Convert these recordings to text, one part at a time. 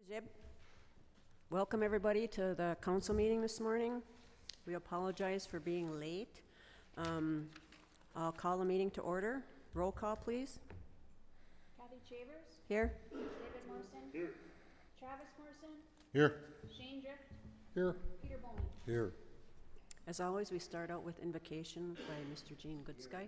Zib. Welcome, everybody, to the council meeting this morning. We apologize for being late. I'll call the meeting to order. Roll call, please. Kathy Chavers, Here. David Morrison. Here. Travis Morrison, Here. Shane Drift, Here. Peter Bowman. Here. As always, we start out with invocation by Mr. Gene Goodsky.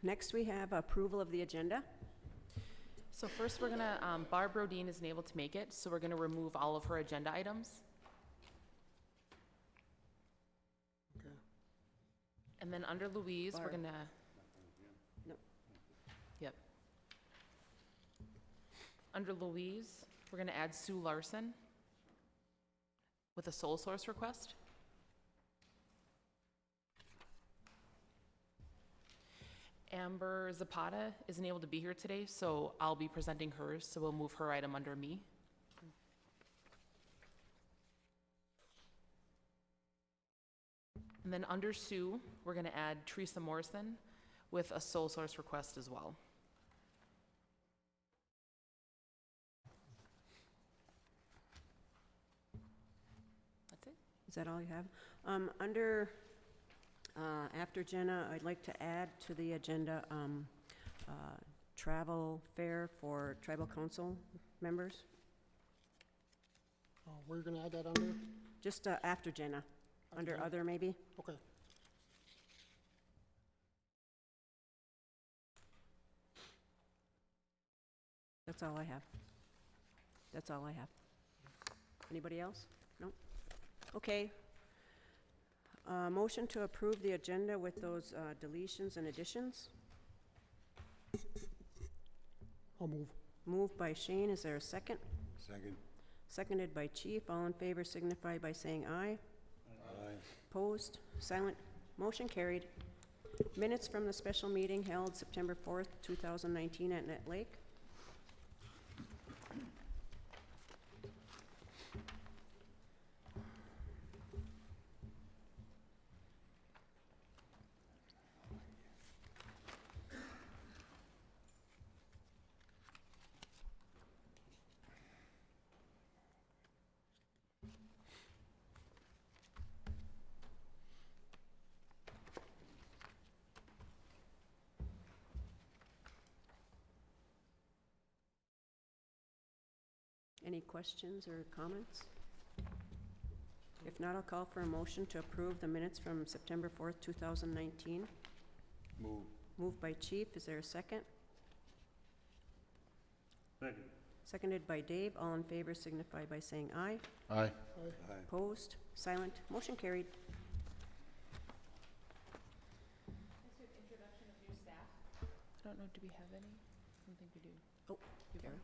Next, we have approval of the agenda. So first, we're gonna, Barb Rodine isn't able to make it, so we're gonna remove all of her agenda items. Okay. And then under Louise, we're Barb. gonna. No. Yep. Under Louise, we're gonna add Sue Larson with a sole source request. Amber Zapata isn't able to be here today, so I'll be presenting hers, so we'll move her item under me. And then under Sue, we're gonna add Teresa Morrison with a sole source request as well. That's it. Is that all you have? After Jenna, I'd like to add to the agenda travel fair for tribal council members. Where are you gonna add that under? Just after Jenna, under Jenna? other maybe? Okay. That's all I have. That's all I have. Anybody else? No? Okay. Motion to approve the agenda with those deletions and additions. I'll move. Moved by Shane, is there a second? Second. Seconded by Chief, all in favor signify by saying aye. Aye. Opposed, silent, motion carried. Minutes from the special meeting held September 4th, 2019 at Net Lake. Any questions or comments? If not, I'll call for a motion to approve the minutes from September 4th, 2019. Move. Moved by Chief, is there a second? Second. Seconded by Dave, all in favor signify by saying aye. Aye. Aye. Aye. Opposed, silent, motion carried. Introduction of new staff. I don't know, do we have any? I don't think we do. Oh, You Kara. do?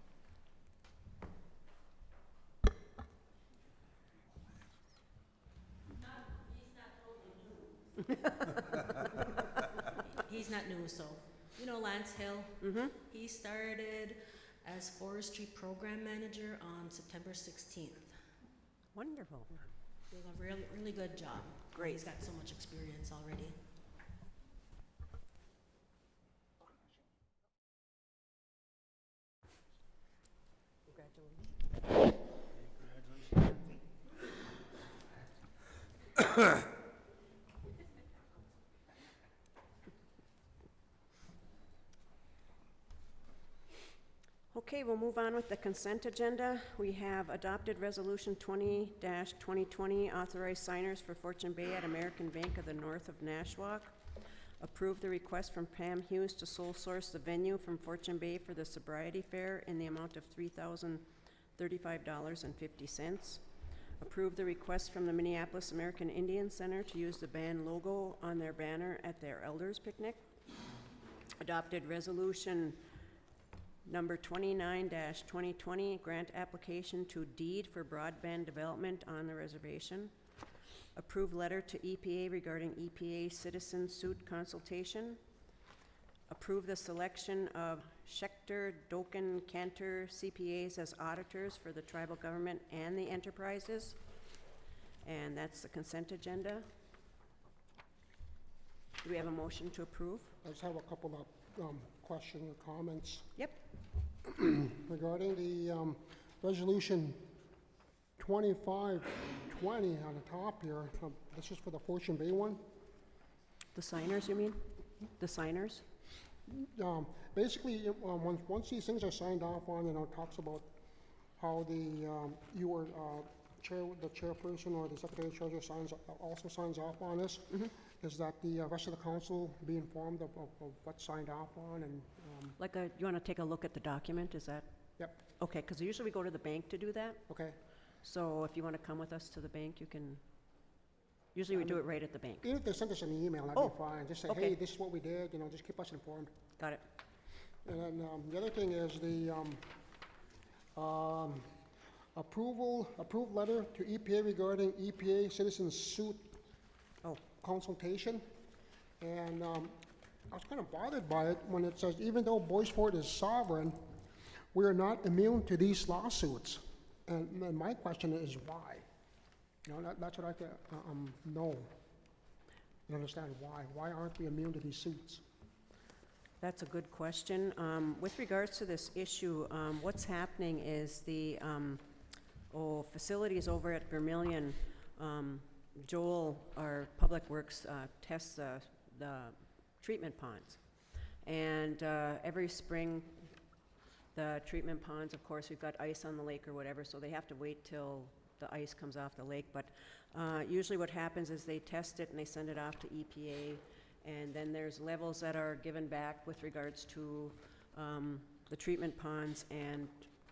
He's not new, so, you know Lance Hill? Mm-hmm. He started as forestry program manager on September 16th. Wonderful. Did a really, really good job. Great. He's got so much experience already. Okay, we'll move on with the consent agenda. We have adopted Resolution 20-2020, authorized signers for Fortune Bay at American Bank of the North of Nashwauk. Approved the request from Pam Hughes to sole source the venue from Fortune Bay for the sobriety fair in the amount of $3,035.50. Approved the request from the Minneapolis American Indian Center to use the band logo on their banner at their elders picnic. Adopted Resolution Number 29-2020, grant application to deed for broadband development on the reservation. Approved letter to EPA regarding EPA citizen suit consultation. Approve the selection of Schechter, Doken, Cantor CPAs as auditors for the tribal government and the enterprises. And that's the consent agenda. Do we have a motion to approve? I just have a couple of questions or comments. Yep. Regarding the resolution 2520 on the top here, this is for the Fortune Bay one. The signers, you mean? The signers? Basically, once these things are signed off on, it talks about how you were the chairperson or the secretary treasurer also signs off on this, is that the rest of the council be informed of what's signed off on and, Like, you want to take a look at the document, is that? Yep. Okay, because usually we go to the bank to do that, okay? so if you want to come with us to the bank, you can, usually we do it right at the bank. Even if they send us an email, that'd Oh, be fine. Just say, okay. hey, this is what we did, you know, just keep us informed. Got it. And then, the other thing is the, approved letter to EPA regarding EPA citizen suit Oh, consultation. And, I was kind of bothered by it when it says, even though Bois Forte is sovereign, we are not immune to these lawsuits. And my question is why? You know, that's what I have to, know. And understand why. Why aren't we immune to these suits? that's a good question. With regards to this issue, what's happening is the facilities over at Vermillion, Joel, our Public Works, tests the treatment ponds. And every spring, the treatment ponds, of course, we've got ice on the lake or whatever, so they have to wait till the ice comes off the lake. But usually what happens is they test it and they send it off to EPA, and then there's levels that are given back with regards to the treatment ponds. And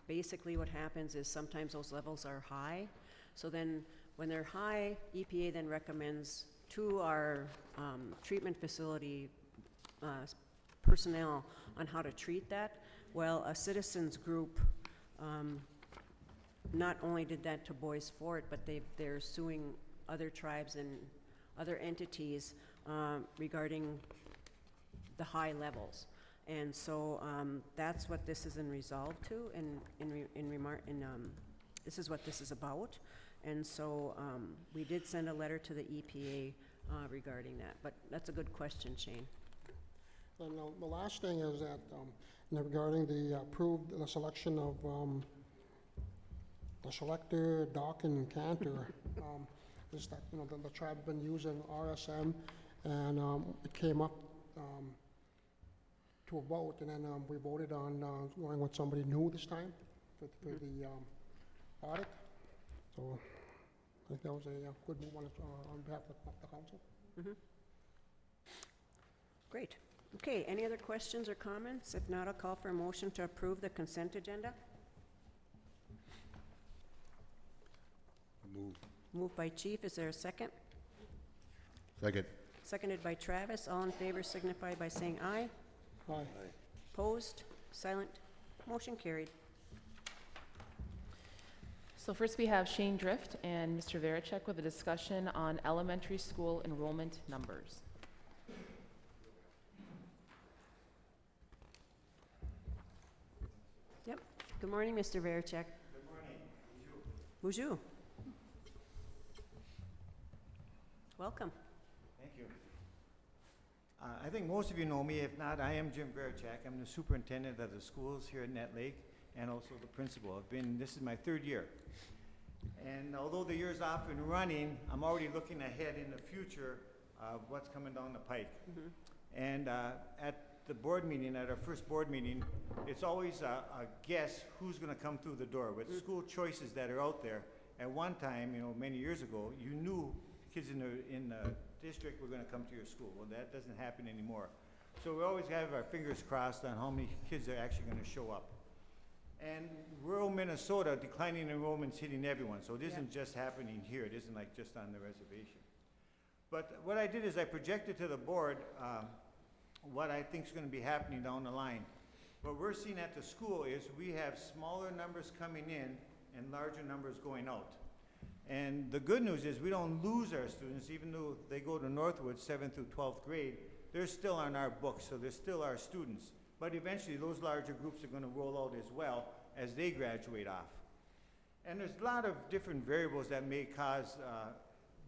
basically what happens is sometimes those levels are high. So then when they're high, EPA then recommends to our treatment facility personnel on how to treat that. Well, a citizens group not only did that to Bois Forte, but they're suing other tribes and other entities regarding the high levels. And so that's what this is in resolve to, this is what this is about. And so we did send a letter to the EPA regarding that, but that's a good question, Shane. And the last thing is that, regarding the selection of the selector, Doc, and Cantor, is that, you know, the tribe been using RSM, and it came up to a vote, and then we voted on going with somebody new this time for the audit. So I think that was a good move on behalf of the council. Great. Okay, any other questions or comments? If not, I'll call for a motion to approve the consent agenda. Move. Moved by Chief, is there a second? Second. Seconded by Travis. All in favor signify by saying aye. Aye. Opposed? Silent? Motion carried. So first we have Shane Drift and Mr. Veracek with a discussion on elementary school enrollment numbers. Yep. Good morning, Mr. Veracek. Good morning. Bonjour. Welcome. Thank you. I think most of you know me. If not, I am Jim Veracek. I'm the superintendent of the schools here at Net Lake and also the principal. This is my third year. And although the year's off and running, I'm already looking ahead in the future of what's coming down the pike. And at the board meeting, at our first board meeting, it's always a guess who's going to come through the door. With school choices that are out there, at one time, you know, many years ago, you knew kids in the district were going to come to your school. Well, that doesn't happen anymore. So we always have our fingers crossed on how many kids are actually going to show up. And rural Minnesota, declining enrollment's hitting everyone. So it isn't just happening here. It isn't like just on the reservation. But what I did is I projected to the board what I think is going to be happening down the line. What we're seeing at the school is we have smaller numbers coming in and larger numbers going out. And the good news is we don't lose our students, even though they go to Northwood 7th through 12th grade, they're still on our books, so they're still our students. But eventually those larger groups are going to roll out as well as they graduate off. And there's a lot of different variables that may cause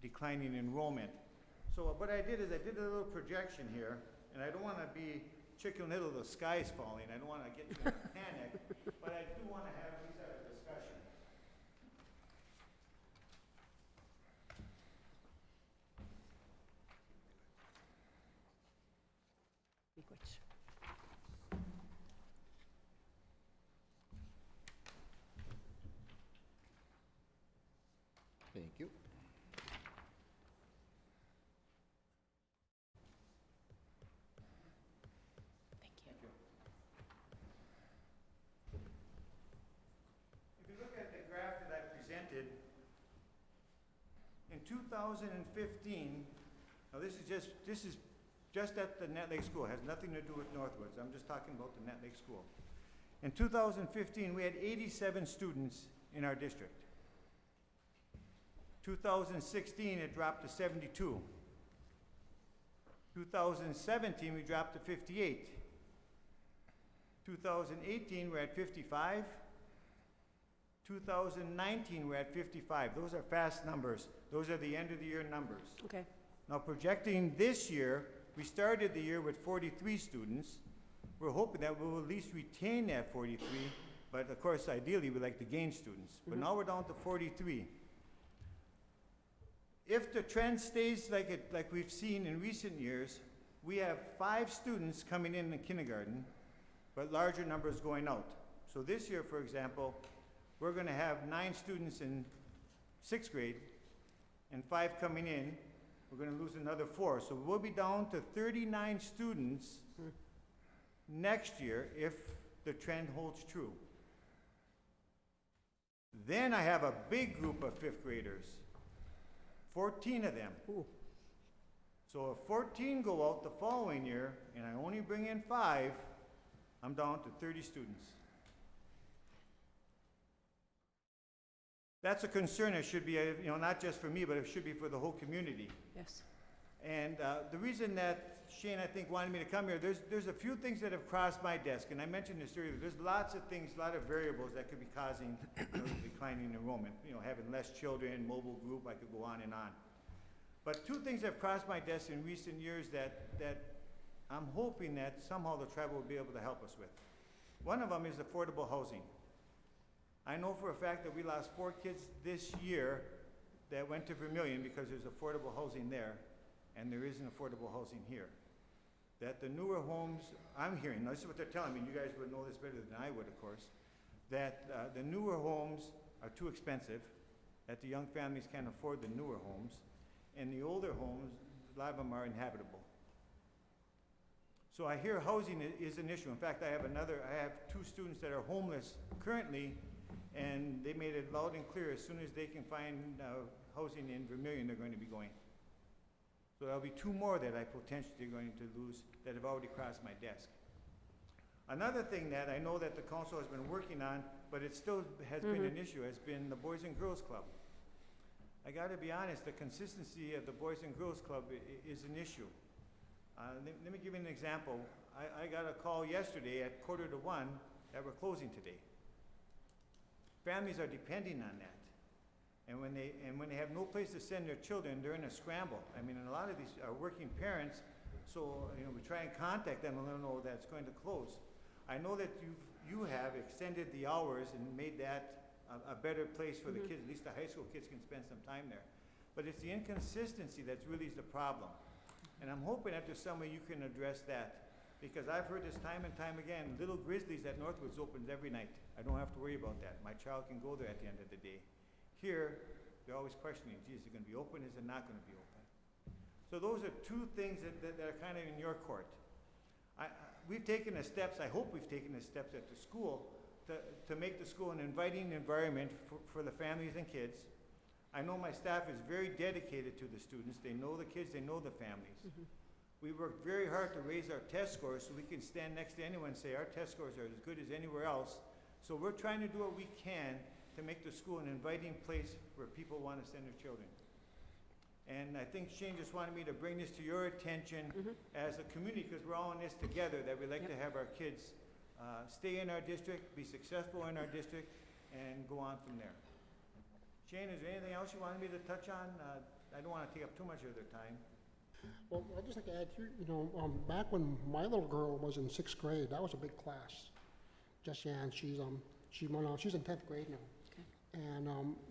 declining enrollment. So what I did is I did a little projection here, and I don't want to be Chicken Little, the sky's falling. I don't want to get you in a panic, but I do want to have these at a discussion. Which? Thank you. Thank you. If you look at the graph that I presented, in 2015, now this is just at the Net Lake School, it has nothing to do with Northwoods, I'm just talking about the Net Lake School. In 2015, we had 87 students in our district. 2016, it dropped to 72. 2017, we dropped to 58. 2018, we're at 55. 2019, we're at 55. Those are fast numbers. Those are the end of the year numbers. Okay. Now projecting this year, we started the year with 43 students. We're hoping that we'll at least retain that 43, but of course, ideally, we'd like to gain students. But now we're down to 43. If the trend stays like we've seen in recent years, we have 5 students coming in kindergarten, but larger numbers going out. So this year, for example, we're gonna have 9 students in 6th grade and 5 coming in. We're gonna lose another 4. So we'll be down to 39 students next year if the trend holds true. Then I have a big group of 5th graders, 14 of them. Ooh. So if 14 go out the following year and I only bring in 5, I'm down to 30 students. That's a concern. It should be, not just for me, but it should be for the whole community. Yes. And the reason that Shane, I think, wanted me to come here, there's a few things that have crossed my desk, and I mentioned this earlier. There's lots of things, a lot of variables that could be causing declining enrollment. Having less children, mobile group, I could go on and on. But 2 things have crossed my desk in recent years that I'm hoping that somehow the tribe will be able to help us with. One of them is affordable housing. I know for a fact that we lost 4 kids this year that went to Vermilion because there's affordable housing there, and there isn't affordable housing here. That the newer homes, I'm hearing, now this is what they're telling me, you guys would know this better than I would, of course, that the newer homes are too expensive, that the young families can't afford the newer homes, and the older homes, a lot of them are inhabitable. So I hear housing is an issue. In fact, I have 2 students that are homeless currently, and they made it loud and clear, as soon as they can find housing in Vermilion, they're going to be going. So there'll be 2 more that I potentially going to lose that have already crossed my desk. Another thing that I know that the council has been working on, but it still has been an issue, has been the Boys and Girls Club. I gotta be honest, the consistency of the Boys and Girls Club is an issue. Let me give you an example. I got a call yesterday at 1:45 that we're closing today. Families are depending on that. And when they have no place to send their children, they're in a scramble. I mean, and a lot of these are working parents, so we try and contact them and let them know that it's going to close. I know that you have extended the hours and made that a better place for the kids. At least the high school kids can spend some time there. But it's the inconsistency that's really the problem. And I'm hoping that there's some way you can address that. Because I've heard this time and time again, Little Grizzlies at Northwoods opens every night. I don't have to worry about that. My child can go there at the end of the day. Here, they're always questioning, geez, is it going to be open? Is it not going to be open? So those are 2 things that are kind of in your court. We've taken the steps, I hope we've taken the steps at the school to make the school an inviting environment for the families and kids. I know my staff is very dedicated to the students. They know the kids, they know the families. We worked very hard to raise our test scores so we can stand next to anyone and say our test scores are as good as anywhere else. So we're trying to do what we can to make the school an inviting place where people want to send their children. And I think Shane just wanted me to bring this to your attention as a community, because we're all in this together, that we like to have our kids stay in our district, be successful in our district, and go on from there. Shane, is there anything else you wanted me to touch on? I don't want to take up too much of their time. Well, I'd just like to add here, back when my little girl was in 6th grade, that was a big class. Jessie Ann, she's in 10th grade now. And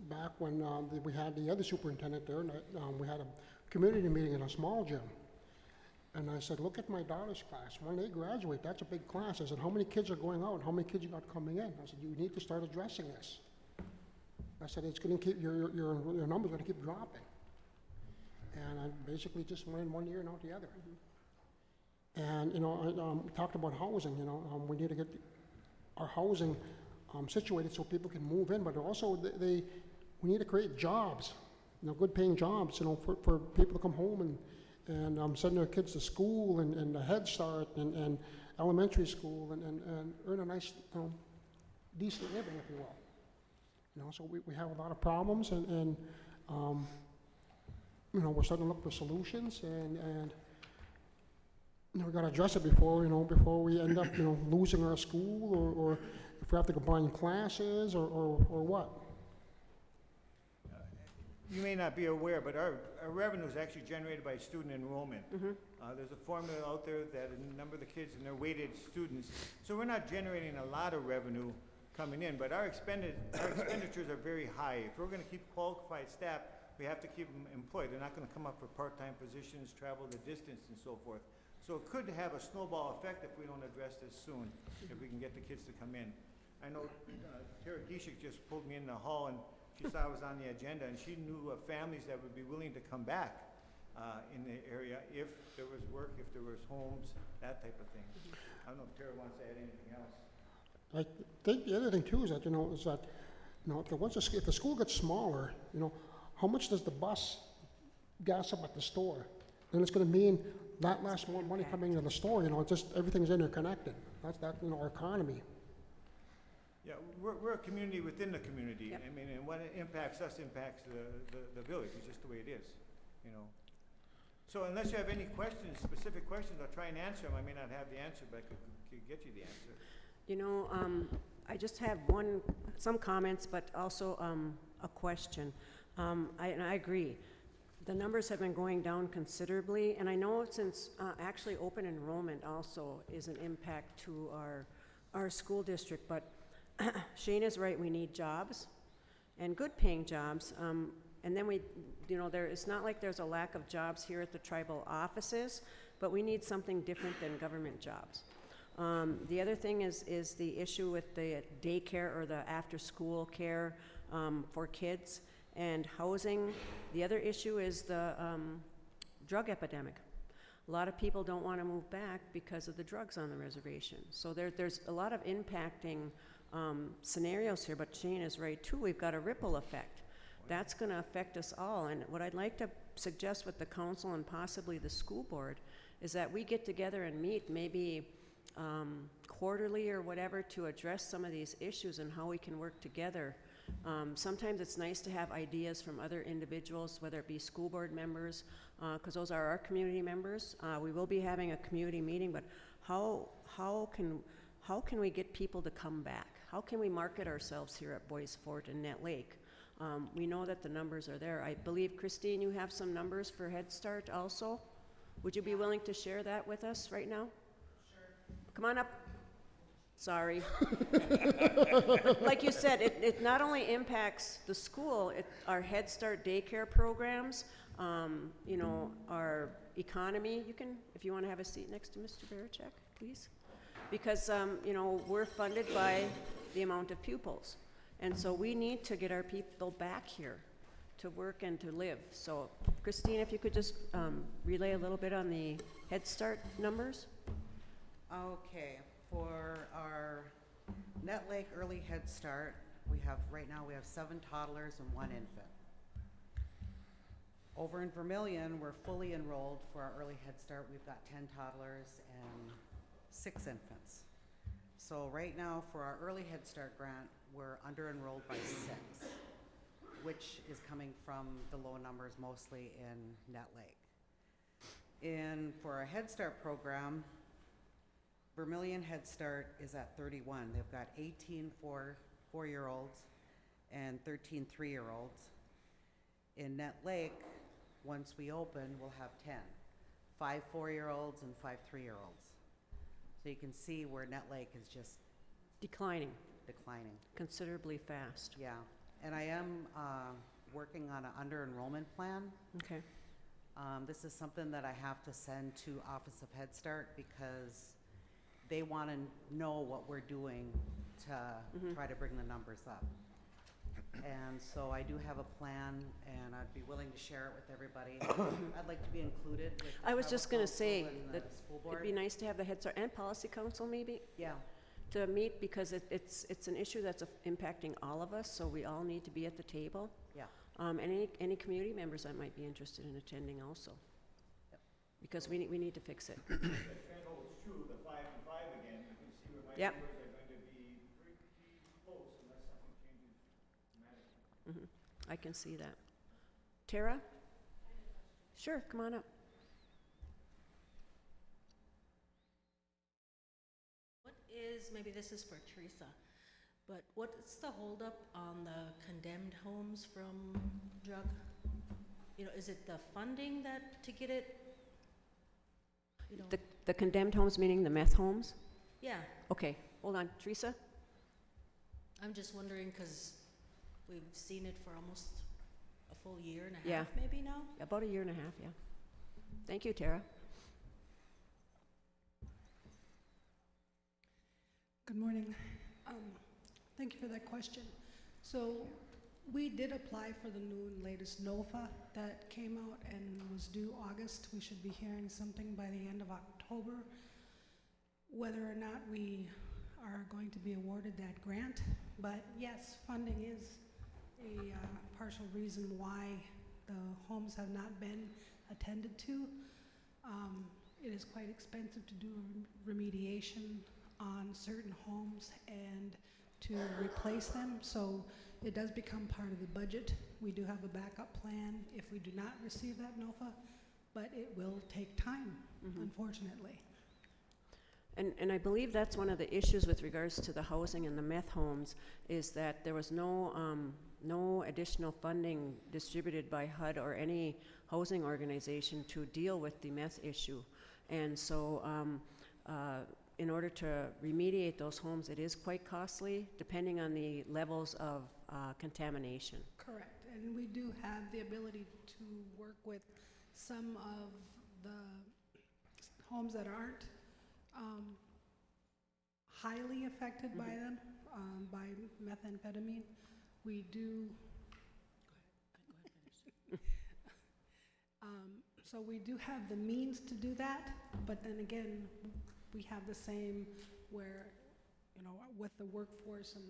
back when we had the other superintendent there, we had a community meeting in a small gym. And I said, look at my daughter's class. When they graduate, that's a big class. I said, how many kids are going out? How many kids you got coming in? I said, you need to start addressing this. I said, it's gonna keep, your number's gonna keep dropping. And I basically just went in one ear and out the other. And, you know, I talked about housing, you know, we need to get our housing situated so people can move in, but also we need to create jobs, you know, good paying jobs, you know, for people to come home and send their kids to school and the Head Start and elementary school and earn a nice, you know, decent living, if you will. You know, so we have a lot of problems and you know, we're starting to look for solutions and you know, we gotta address it before we end up, you know, losing our school or if we have to combine classes or what. You may not be aware, but our revenue is actually generated by student enrollment. There's a formula out there that a number of the kids and they're weighted students. So we're not generating a lot of revenue coming in, but our expenditures are very high. If we're gonna keep qualified staff, we have to keep them employed. They're not gonna come up for part-time positions, travel the distance and so forth. So it could have a snowball effect if we don't address this soon, if we can get the kids to come in. I know Tara Gishik just pulled me in the hall and she saw I was on the agenda and she knew of families that would be willing to come back in the area if there was work, if there was homes, that type of thing. I don't know if Tara wants to add anything else. I think the other thing too is that, you know, if the school gets smaller, you know, how much does the bus gas up at the store? Then it's gonna mean that less more money coming into the store, you know, just everything's interconnected. That's you know, our economy. Yeah, we're a community within the community. Yep. I mean, and what impacts us impacts the village. It's just the way it is, you know. So unless you have any questions, specific questions, I'll try and answer them. I may not have the answer, but I could get you the answer. You know, I just have some comments, but also a question. And I agree. The numbers have been going down considerably, and I know since actually open enrollment also is an impact to our school district, but Shane is right, we need jobs, and good paying jobs. And then you know, it's not like there's a lack of jobs here at the tribal offices, but we need something different than government jobs. The other thing is the issue with the daycare or the after-school care for kids and housing. The other issue is the drug epidemic. A lot of people don't want to move back because of the drugs on the reservation. So there's a lot of impacting scenarios here, but Shane is right too. We've got a ripple effect. That's going to affect us all. And what I'd like to suggest with the council and possibly the school board is that we get together and meet maybe quarterly or whatever to address some of these issues and how we can work together. Sometimes it's nice to have ideas from other individuals, whether it be school board members, because those are our community members. We will be having a community meeting, but how can we get people to come back? How can we market ourselves here at Boys Fort and Net Lake? We know that the numbers are there. I believe, Christine, you have some numbers for Head Start also. Would you be willing to share that with us right now? Sure. Come on up. Sorry. Like you said, it not only impacts the school, our Head Start daycare programs, you know, our economy. You can, if you want to have a seat next to Mr. Barachek, please. Because, you know, we're funded by the amount of pupils. And so we need to get our people back here to work and to live. So, Christine, if you could just relay a little bit on the Head Start numbers. Okay, for our Net Lake Early Head Start, right now we have 7 toddlers and 1 infant. Over in Vermilion, we're fully enrolled for our Early Head Start. We've got 10 toddlers and 6 infants. So right now for our Early Head Start grant, we're under enrolled by 6, which is coming from the low numbers mostly in Net Lake. And for our Head Start program, Vermilion Head Start is at 31. They've got 18 4-year-olds and 13 3-year-olds. In Net Lake, once we open, we'll have 10, 5 4-year-olds and 5 3-year-olds. So you can see where Net Lake is just Declining considerably fast. Yeah, and I am working on an under-enrollment plan. Okay. This is something that I have to send to Office of Head Start because they want to know what we're doing to try to bring the numbers up. And so I do have a plan, and I'd be willing to share it with everybody. I'd like to be included with the I was Tribal just gonna Council say and that the school it'd board. be nice to have the Head Start and Policy Council maybe Yeah, to meet, because it's an issue that's impacting all of us, so we all need to be at the table. yeah. And any community members that might be interested in attending also. Yep. Because we need to fix it. If the trend holds true, the 5 and 5 again, you can see where my Yep. numbers are going to be pretty close unless something changes dramatically. I can see that. Tara? Sure, come on up. What is, maybe this is for Teresa, but what's the holdup on the condemned homes from drug? You know, is it the funding that, to get it, you know? The condemned homes, meaning the meth homes? Yeah, Okay, hold on. Teresa? I'm just wondering, because we've seen it for almost a full year and a Yeah. half maybe now? About a year and a half, yeah. Thank you, Tara. Good morning. Thank you for that question. So we did apply for the new and latest NOFA that came out and was due August. We should be hearing something by the end of October. Whether or not we are going to be awarded that grant, but yes, funding is a partial reason why the homes have not been attended to. It is quite expensive to do remediation on certain homes and to replace them, so it does become part of the budget. We do have a backup plan if we do not receive that NOFA, but it will take time, unfortunately. And I believe that's one of the issues with regards to the housing and the meth homes, is that there was no additional funding distributed by HUD or any housing organization to deal with the meth issue. And so in order to remediate those homes, it is quite costly, depending on the levels of contamination. Correct, and we do have the ability to work with some of the homes that aren't highly affected by them, by methamphetamine. We do. So we do have the means to do that, but then again, we have the same where, you know, with the workforce and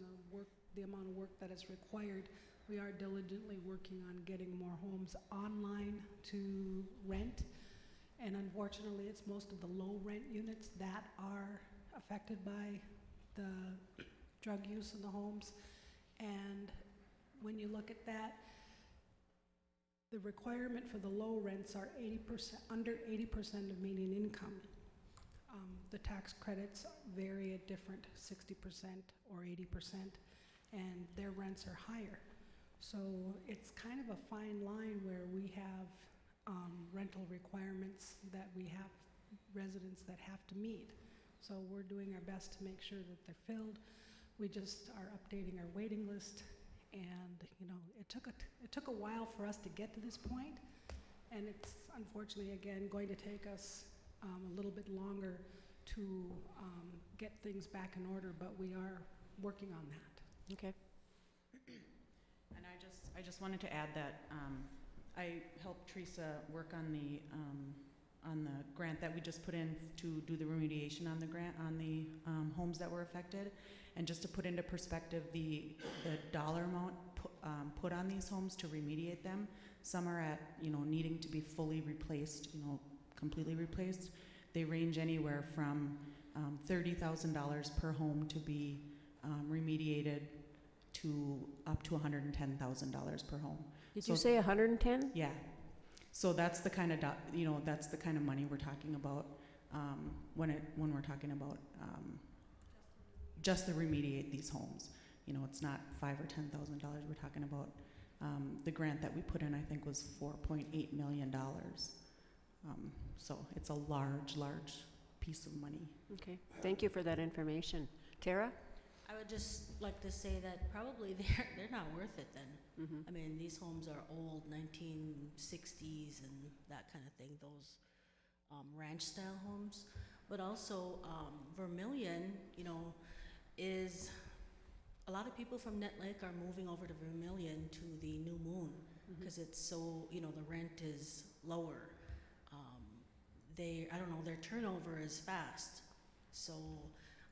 the amount of work that is required, we are diligently working on getting more homes online to rent. And unfortunately, it's most of the low rent units that are affected by the drug use in the homes. And when you look at that, the requirement for the low rents are 80%, under 80% of median income. The tax credits vary at different 60% or 80%, and their rents are higher. So it's kind of a fine line where we have rental requirements that we have residents that have to meet. So we're doing our best to make sure that they're filled. We just are updating our waiting list, and you know, it took a while for us to get to this point, and it's unfortunately again going to take us a little bit longer to get things back in order, but we are working on that. Okay. And I just wanted to add that I helped Teresa work on the grant that we just put in to do the remediation on the grant on the homes that were affected. And just to put into perspective the dollar amount put on these homes to remediate them, some are at, you know, needing to be fully replaced, you know, completely replaced. They range anywhere from $30,000 per home to be remediated to up to $110,000 per home. Did you say 110? Yeah. So that's the kind of that's the kind of money we're talking about when we're talking about just to remediate these homes. You know, it's not $5,000 or $10,000. We're talking about the grant that we put in. I think was $4.8 million. So it's a large piece of money. Okay, thank you for that information. Tara? I would just like to say that probably they're not worth it then. I mean, these homes are old, 1960s and that kind of thing, those ranch-style homes. But also, Vermilion, you know, is a lot of people from Net Lake are moving over to Vermilion to the New Moon because it's so, you know, the rent is lower. I don't know, their turnover is fast. So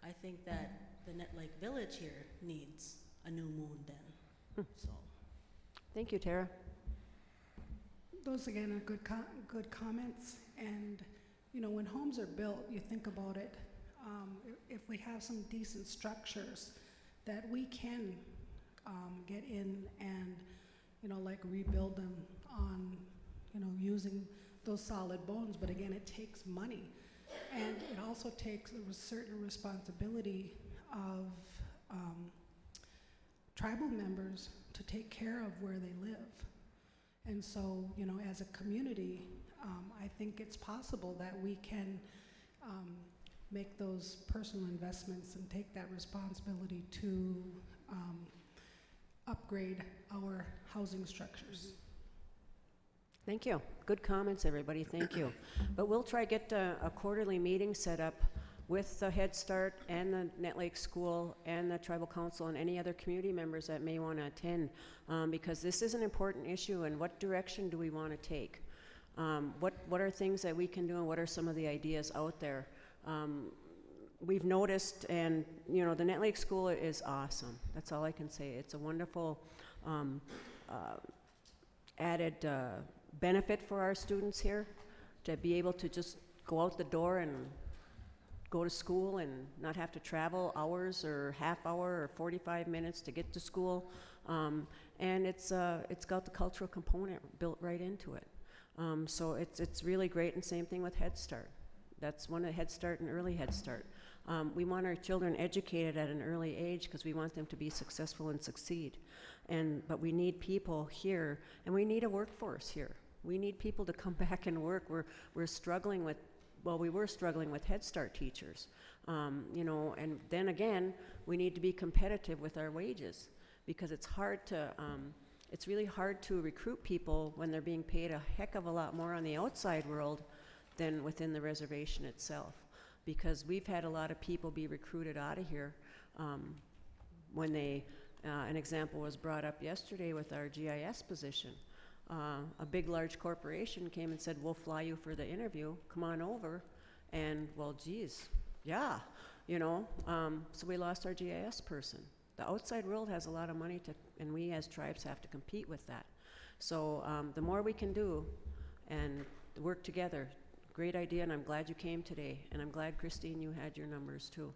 I think that the Net Lake Village here needs a New Moon then. So. Thank you, Tara. Those again are good comments, and you know, when homes are built, you think about it, if we have some decent structures that we can get in and, you know, like rebuild them on, you know, using those solid bones, but again, it takes money. And it also takes a certain responsibility of tribal members to take care of where they live. And so, you know, as a community, I think it's possible that we can make those personal investments and take that responsibility to upgrade our housing structures. Thank you. Good comments, everybody. Thank you. But we'll try get a quarterly meeting set up with the Head Start and the Net Lake School and the Tribal Council and any other community members that may want to attend, because this is an important issue, and what direction do we want to take? What are things that we can do, and what are some of the ideas out there? We've noticed, and you know, the Net Lake School is awesome. That's all I can say. It's a wonderful added benefit for our students here to be able to just go out the door and go to school and not have to travel hours or half hour or 45 minutes to get to school. And it's got the cultural component built right into it. So it's really great, and same thing with Head Start. That's one of Head Start and early Head Start. We want our children educated at an early age because we want them to be successful and succeed. But we need people here, and we need a workforce here. We need people to come back and work. We're struggling with, well, we were struggling with Head Start teachers, you know, and then again, we need to be competitive with our wages, because it's hard to, it's really hard to recruit people when they're being paid a heck of a lot more on the outside world than within the reservation itself. Because we've had a lot of people be recruited out of here when they, an example was brought up yesterday with our GIS position. A big, large corporation came and said, we'll fly you for the interview, come on over. And, well, geez, yeah, you know, so we lost our GIS person. The outside world has a lot of money and we as tribes have to compete with that. So the more we can do and work together, great idea, and I'm glad you came today. And I'm glad, Christine, you had your numbers too.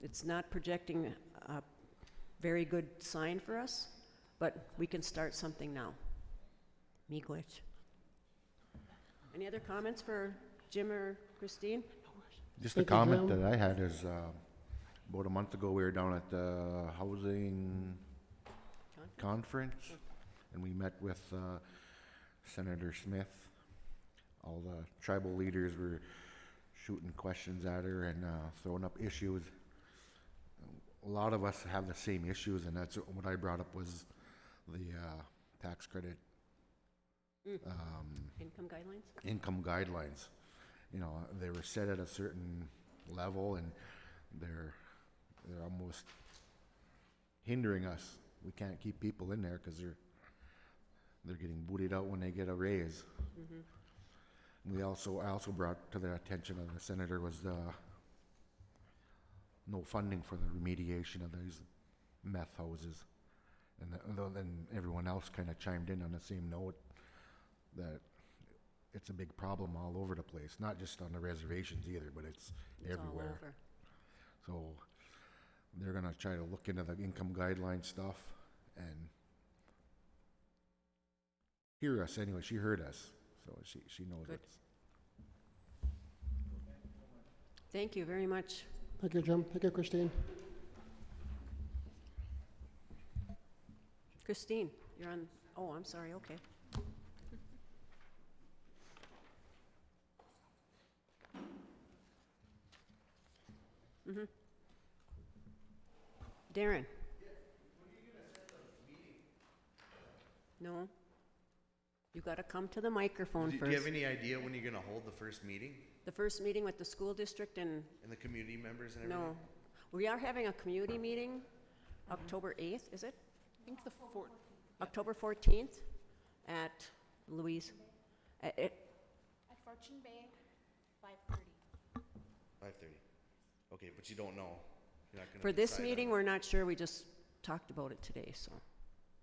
It's not projecting a very good sign for us, but we can start something now. Miigwech. Any other comments for Jim or Christine? Just a comment that I had is, about a month ago, we were down at the housing conference, and we met with Senator Smith. All the tribal leaders were shooting questions at her and throwing up issues. A lot of us have the same issues, and that's what I brought up was the tax credit Income guidelines? You know, they were set at a certain level, and they're almost hindering us. We can't keep people in there because they're getting booted out when they get a raise. Mm-hmm. I also brought to the attention of the senator was no funding for the remediation of these meth houses. And then everyone else kind of chimed in on the same note that it's a big problem all over the place, not just on the reservations either, but it's everywhere. All over. So they're gonna try to look into the income guideline stuff and hear us anyway. She heard us, so she knows Good. it's. Thank you very much. Thank you, Jim. Thank you, Christine. Christine, you're on, oh, I'm sorry, okay. Mm-hmm. Darren? No. You gotta come to the microphone Do first. you have any idea when you're gonna hold the first meeting? The first meeting with the school district and, And the community members and everything? no. We are having a community meeting October 8th, is it? I think the October 14th at Louise. At Fortune Bay, 5:30. 5:30. Okay, but you don't know. You're not gonna For this decide meeting, on- we're not sure, we just talked about it today, so.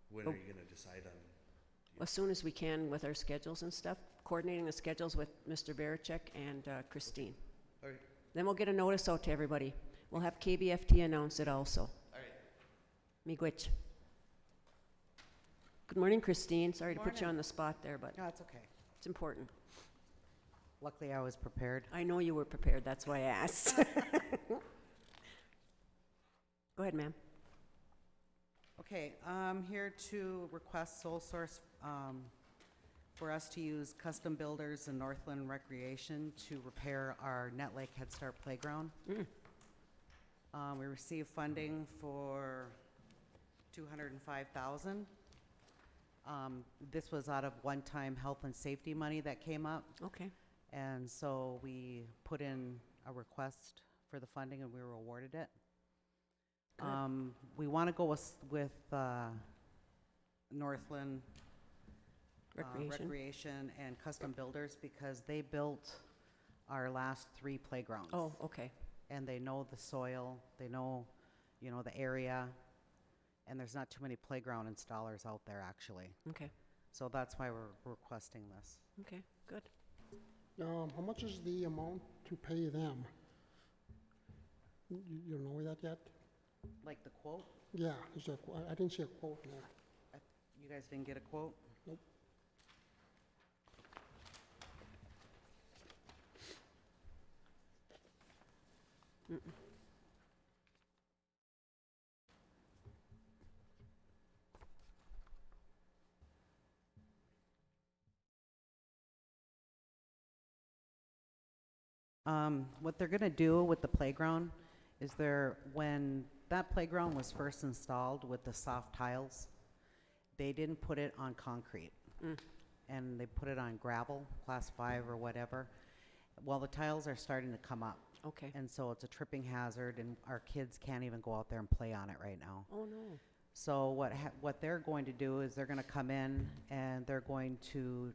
When are you gonna decide on? As soon as we can with our schedules and stuff, coordinating the schedules with Mr. Veracek and Christine. All right, Then we'll get a notice out to everybody. We'll have KBFT announce it also. all right. Miigwech. Good morning, Christine. Sorry to put you Morning. on the spot there, but No, it's okay. it's important. Luckily, I was prepared. I know you were prepared, that's why I asked. Go ahead, ma'am. Okay, I'm here to request sole source for us to use Custom Builders and Northland Recreation to repair our Net Lake Head Start Playground. We received funding for $205,000. This was out of one-time health and safety money that came up. Okay, And so we put in a request for the funding and we were awarded it. Good. We want to go with Northland recreation. and Custom Builders because they built our last 3 playgrounds. Oh, okay, And they know the soil, they know, the area, and there's not too many playground installers out there actually. okay, So that's why we're requesting this. okay, good. How much is the amount to pay them? You know that yet? Like the quote, Yeah, is there, I didn't see a quote there. you guys didn't get a quote? Nope. What they're gonna do with the playground is when that playground was first installed with the soft tiles, they didn't put it on concrete. And they put it on gravel, class 5 or whatever. Well, the tiles are starting to come up. Okay. And so it's a tripping hazard and our kids can't even go out there and play on it right now. Oh, no. So what they're going to do is they're gonna come in and they're going to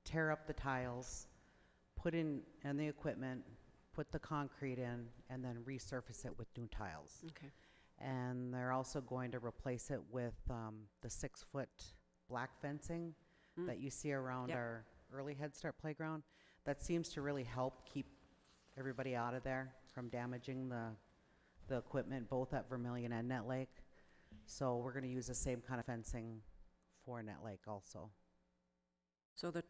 tear up the tiles, put in the equipment, put the concrete in, and then resurface it with new tiles. Okay, And they're also going to replace it with the 6-foot black fencing that you see around Yep. our early Head Start playground. That seems to really help keep everybody out of there from damaging the equipment, both at Vermilion and Net Lake. So we're gonna use the same kind of fencing for Net Lake also. so the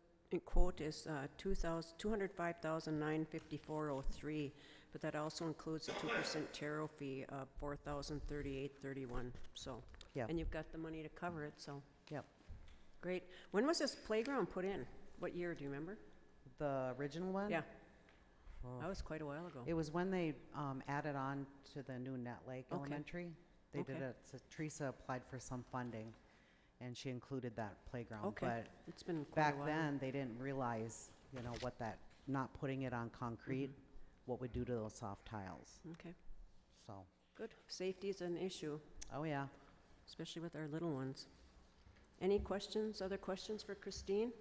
quote is $205,954.03, but that also includes a 2% tariff fee of $4,038.31, so. Yeah. And you've got the money to cover it, so. Yep. Great. When was this playground put in? What year, do you remember? The original one? Yeah, Oh. that was quite a while ago. It was when they added on to the new Net Lake Okay. Elementary. They did Okay. it, so Teresa applied for some funding, and she included that playground. Okay. It's been But quite a back while. then, they didn't realize, what that, not putting it on concrete, what would do to those soft tiles, Okay, so, good. Safety is an issue, oh yeah. especially with our little ones. Any questions, other questions for Christine?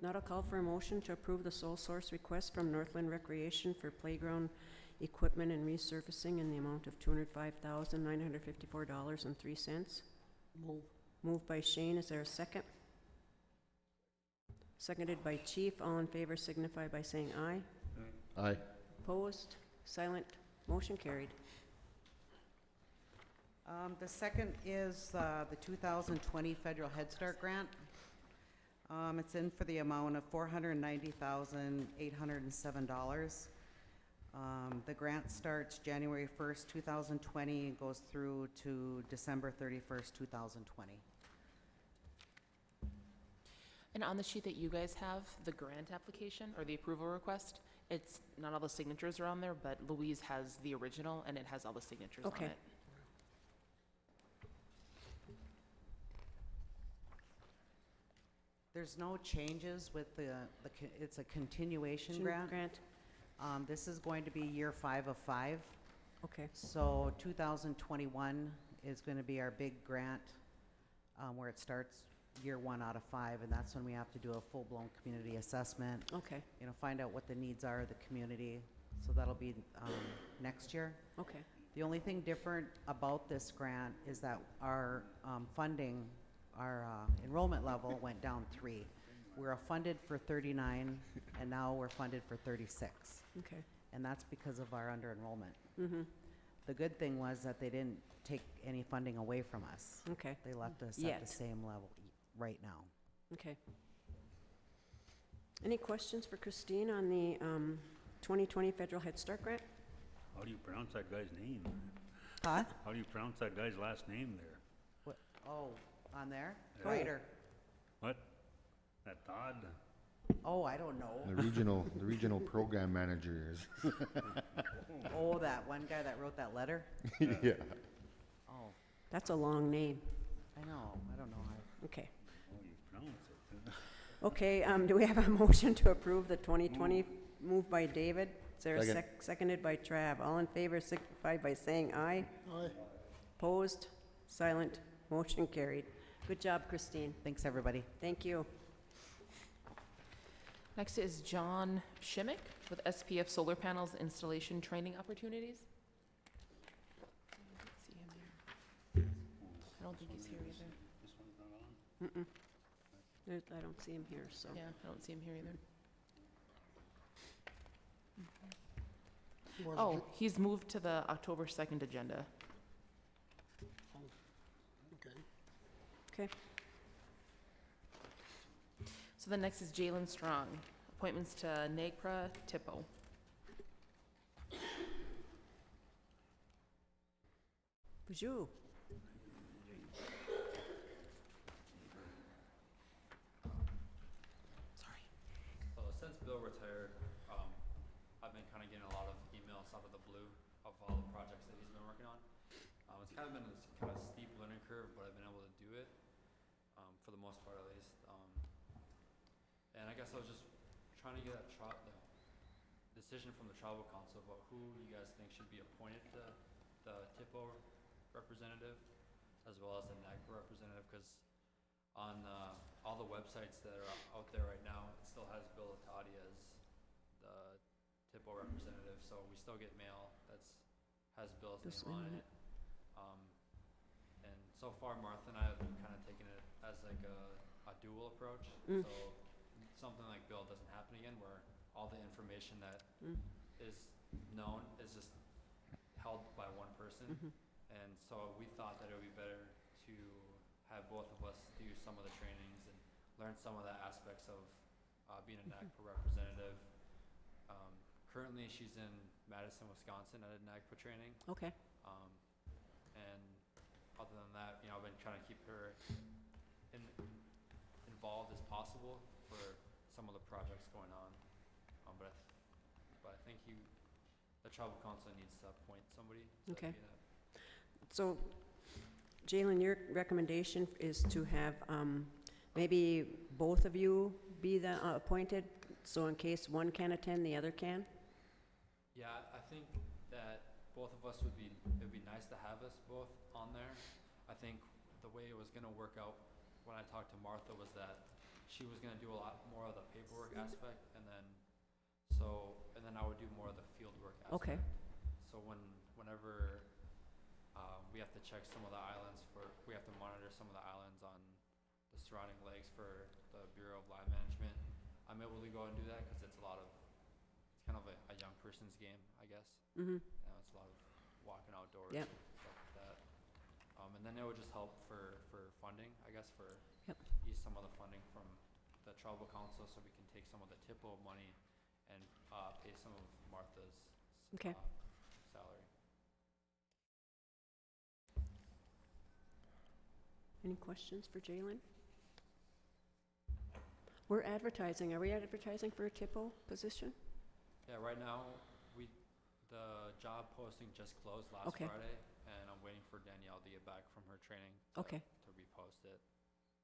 Not a call for a motion to approve the sole source request from Northland Recreation for playground equipment and resurfacing in the amount of $205,954.03. Move. Moved by Shane, is there a second? Seconded by Chief, all in favor signify by saying aye. Aye. Opposed, silent, motion carried. The second is the 2020 Federal Head Start Grant. It's in for the amount of $490,807. The grant starts January 1st, 2020, and goes through to December 31st, 2020. And on the sheet that you guys have, the grant application or the approval request, it's not all the signatures are on there, but Louise has the original and it has all the signatures on Okay. it. There's no changes with it's a continuation grant. This is going to be year 5 of 5. Okay, So 2021 is going to be our big grant, where it starts year 1 out of 5, and that's when we have to do a full-blown community assessment, Okay, you know, find out what the needs are of the community. So that'll be next year. okay, The only thing different about this grant is that our funding, our enrollment level went down 3. We were funded for 39, and now we're funded for 36. okay. And that's because of our under-enrollment. Mm-hmm, The good thing was that they didn't take any funding away from us. okay, They left us Yet. at the same level right now. okay. Any questions for Christine on the 2020 Federal Head Start Grant? How do you pronounce that guy's name? Huh? How do you pronounce that guy's last name there? What? Oh, on there? Yeah. Ryder. What? That Todd? Oh, I don't know. The regional program manager is, Oh, that one guy that wrote that letter? yeah. Oh, That's a long name. I know. I don't know. Okay. How do you pronounce it? Okay, do we have a motion to approve the 2020, moved by David? Is there a Second. seconded by Trav? All in favor signify by saying aye. Aye. Opposed? Silent? Motion carried. Good job, Christine. Thanks, everybody. Thank you. Next is John Schimick with SPF Solar Panels Installation Training Opportunities. See him here. I don't think he's here either. This one's not on? Mm-mm. I don't see him here, so. Yeah, I don't see him here either. Was Oh, Ju- he's moved to the October 2nd agenda. Okay. Okay. So the next is Jalen Strong, appointments to NAGPRA, TIPO. Bonjour. Sorry. So since Bill retired, I've been kind of getting a lot of emails out of the blue of all the projects that he's been working on. It's kind of been a kind of steep learning curve, but I've been able to do it, for the most part at least. And I guess I was just trying to get a decision from the tribal council about who you guys think should be appointed to the TIPO representative, as well as the NAGPRA representative, because on all the websites that are out there right now, it still has Bill Latati as the TIPO representative, so we still get mail has Bill's Just name a on minute. it. And so far, Martha and I have been kind of taking it as like a dual approach. Mm. So something like Bill doesn't happen again, where all the information that Mm. is known is just held by one person. Mhm. And so we thought that it would be better to have both of us do some of the trainings and learn some of the aspects of being a NAGPRA representative. Currently, she's in Madison, Wisconsin at a NAGPRA training. Okay. And other than that, I've been trying to keep her involved as possible for some of the projects going on. But I think the tribal council needs to appoint somebody to Okay. be that. So, Jalen, your recommendation is to have maybe both of you be the appointed, so in case one can attend, the other can? Yeah, I think that both of us it'd be nice to have us both on there. I think the way it was gonna work out when I talked to Martha was that she was gonna do a lot more of the paperwork aspect, and then I would do more of the field work aspect. Okay. So whenever we have to check some of the islands we have to monitor some of the islands on the surrounding lakes for the Bureau of Land Management, I'm able to go and do that because it's kind of a young person's game, I guess. Mm-hmm. It's a lot of walking outdoors Yep. and stuff like that. And then it would just help for funding, I guess, Yep. ease some of the funding from the tribal council, so we can take some of the TIPO money and pay some of Martha's Okay. salary. Any questions for Jalen? We're advertising. Are we advertising for a TIPO position? Yeah, right now, the job posting just closed last Okay. Friday, and I'm waiting for Danielle to get back from her training Okay. to repost it.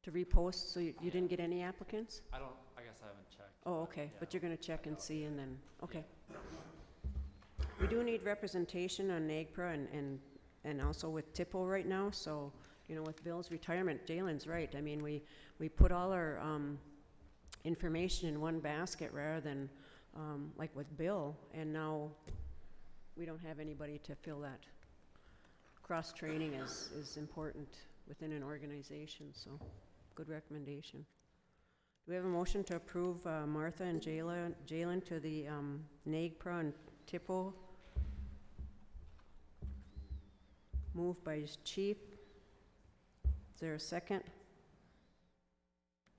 To repost, so you didn't get any applicants? I guess I haven't checked. Oh, okay, Yeah. but you're gonna check and see and then, okay. We do need representation on NAGPRA and and also with TIPO right now, so, you know, with Bill's retirement, Jalen's right. I mean, we put all our information in one basket rather than, like with Bill, and now we don't have anybody to fill that. Cross-training is important within an organization, so good recommendation. Do we have a motion to approve Martha and Jalen to the NAGPRA and TIPO? Moved by Chief. Is there a second?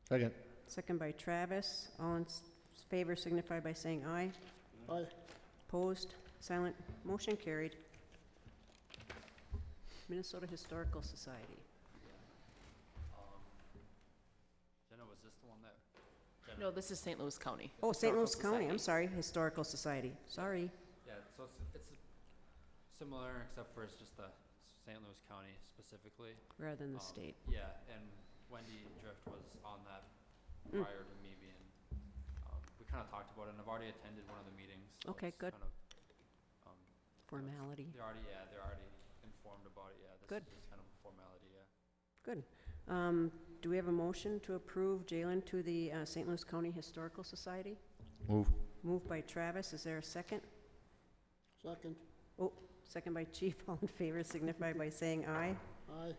Second. Second by Travis. All in favor signify by saying aye. Aye. Opposed? Silent? Motion carried. Minnesota Historical Society. Jenna, was this the one that? No, this is St. Louis County. Oh, St. Louis Historical County, I'm Society. sorry, Historical Society, sorry. Yeah, so it's similar, except for it's just the St. Louis County specifically. Rather than the Um, state. Yeah, and Wendy Drift was on that prior to me being, we kind of talked about it, and I've already attended one of the meetings. So Okay, it's good. kind of, Formality. they're already informed about it, yeah. Good. This is just kind of a formality, yeah. Good. Do we have a motion to approve Jalen to the St. Louis County Historical Society? Move. Moved by Travis, is there a second? Second. Oh, second by Chief, all in favor signify by saying aye. Aye.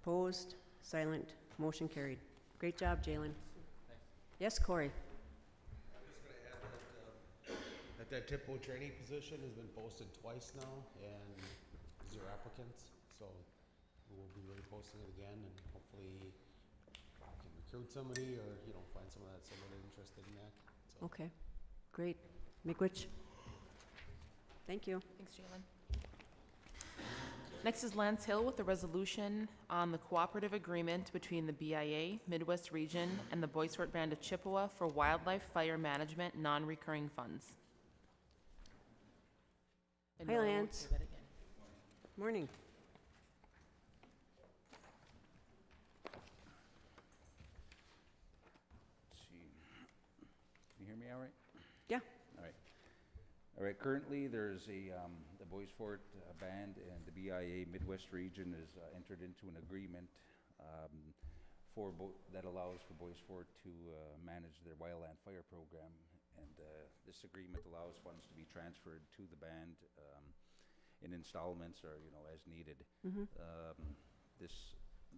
Opposed? Silent? Motion carried. Great job, Jalen. Yes, Corey? I'm just gonna add that, that TIPO trainee position has been posted twice now, and 0 applicants, so we'll be reposting it again, and hopefully we can recruit somebody, or, you know, find someone that's a little interested in that, so. Okay, great. Miigwech? Thank you. Thanks, Jalen. Next is Lance Hill with a resolution on the cooperative agreement between the BIA, Midwest Region, and the Bois Forte Band of Chippewa for wildlife fire management non-recurring funds. And Hi, Nora will Lance. say that again. Morning. Let's see. Can you hear me all right? Yeah. All right. All right, currently, there's the Bois Forte Band and the BIA Midwest Region has entered into an agreement that allows for Bois Forte to manage their wildland fire program. And this agreement allows funds to be transferred to the band in installments or, you know, as needed.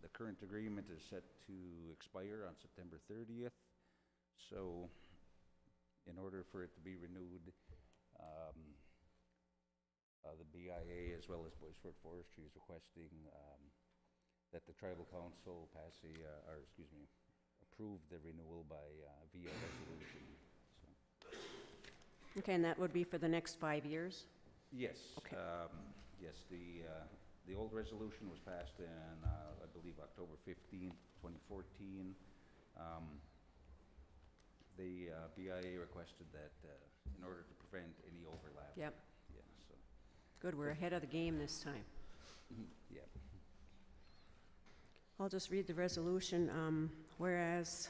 The current agreement is set to expire on September 30th. So in order for it to be renewed, the BIA as well as Bois Forte Forestry is requesting that the tribal council approve the renewal by via resolution. So. Okay, and that would be for the next 5 years? Yes. Okay. Yes, the old resolution was passed in, I believe, October 15th, 2014. The BIA requested that in order to prevent any overlap. Yep. Yeah, so, Good, we're ahead of the game this time. yeah. I'll just read the resolution. Whereas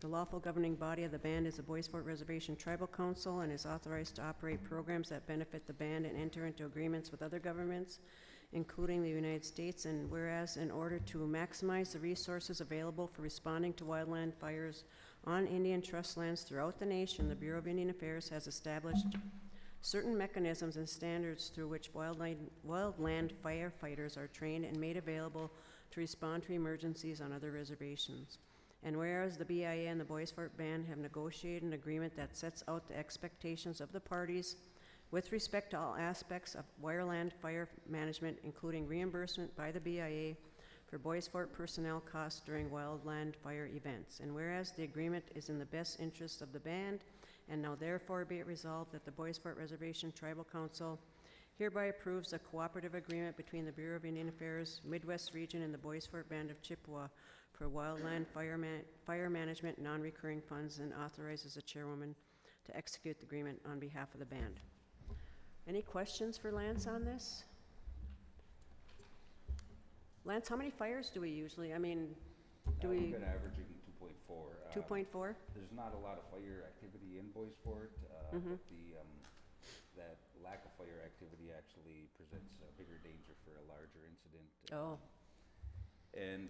the lawful governing body of the band is the Bois Forte Reservation Tribal Council and is authorized to operate programs that benefit the band and enter into agreements with other governments, including the United States. And whereas in order to maximize the resources available for responding to wildland fires on Indian trust lands throughout the nation, the Bureau of Indian Affairs has established certain mechanisms and standards through which wildland firefighters are trained and made available to respond to emergencies on other reservations. And whereas the BIA and the Bois Forte Band have negotiated an agreement that sets out the expectations of the parties with respect to all aspects of wildland fire management, including reimbursement by the BIA for Bois Forte personnel costs during wildland fire events. And whereas the agreement is in the best interest of the band, and now therefore be it resolved that the Bois Forte Reservation Tribal Council hereby approves a cooperative agreement between the Bureau of Indian Affairs, Midwest Region, and the Bois Forte Band of Chippewa for wildland fire management non-recurring funds, and authorizes the chairwoman to execute the agreement on behalf of the band. Any questions for Lance on this? Lance, how many fires do we usually, We've been averaging 2.4. 2.4? There's not a lot of fire activity in Bois Forte, but that lack of fire activity actually presents a bigger danger for a larger incident. Oh, And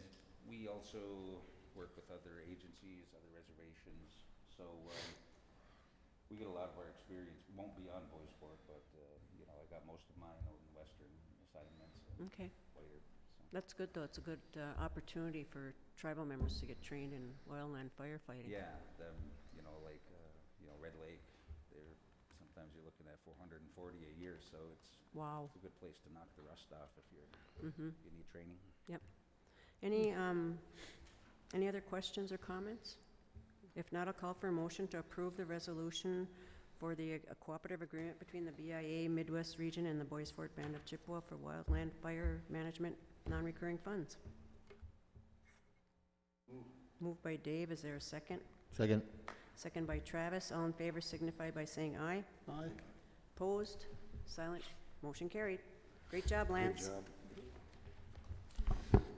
we also work with other agencies, other reservations, so we get a lot of our experience. We won't be on Boys Fort, but you know, I got most of mine out in western assignments and okay. fire. So. That's good, though. It's a good opportunity for tribal members to get trained in wildland firefighting. Yeah, them, you know, like Red Lake, they're sometimes you're looking at 440 a year, so Wow. it's a good place to knock the rust off if Mm-hmm. you need training. Yep. Any other questions or comments? If not, I'll call for a motion to approve the resolution for the cooperative agreement between the BIA Midwest Region and the Boys Fort Band of Chippewa for wildland fire management non-recurring funds. Moved by Dave. Is there a second? Second. Second by Travis. All in favor signify by saying aye. Aye. Opposed? Silent? Motion carried. Great job, Lance. Good job.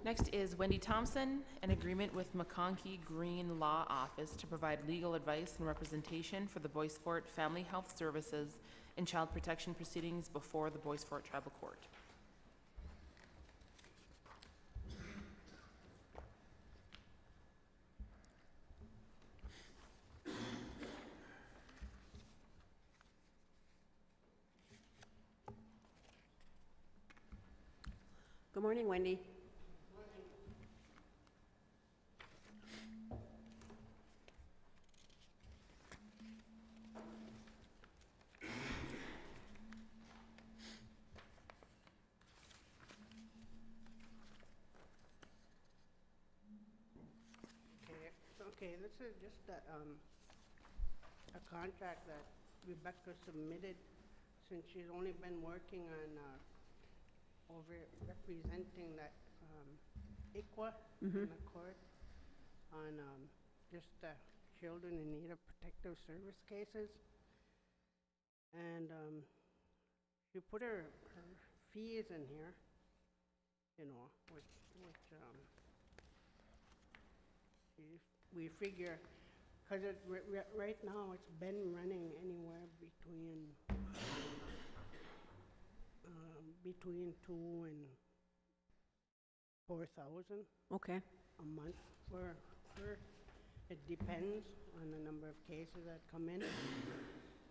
Next is Wendy Thompson, an agreement with McConkey Green Law Office to provide legal advice and representation for the Boys Fort Family Health Services in child protection proceedings before the Boys Fort Tribal Court. Good morning, Wendy. Okay, this is just a contract that Rebecca submitted since she's only been working on, over representing that, ICWA in the court on, just, children in need of protective service cases. And, she put her fees in here, you know, which, we figure, because right now it's been running anywhere between 2 and 4,000 Okay. a month for her. It depends on the number of cases that come in.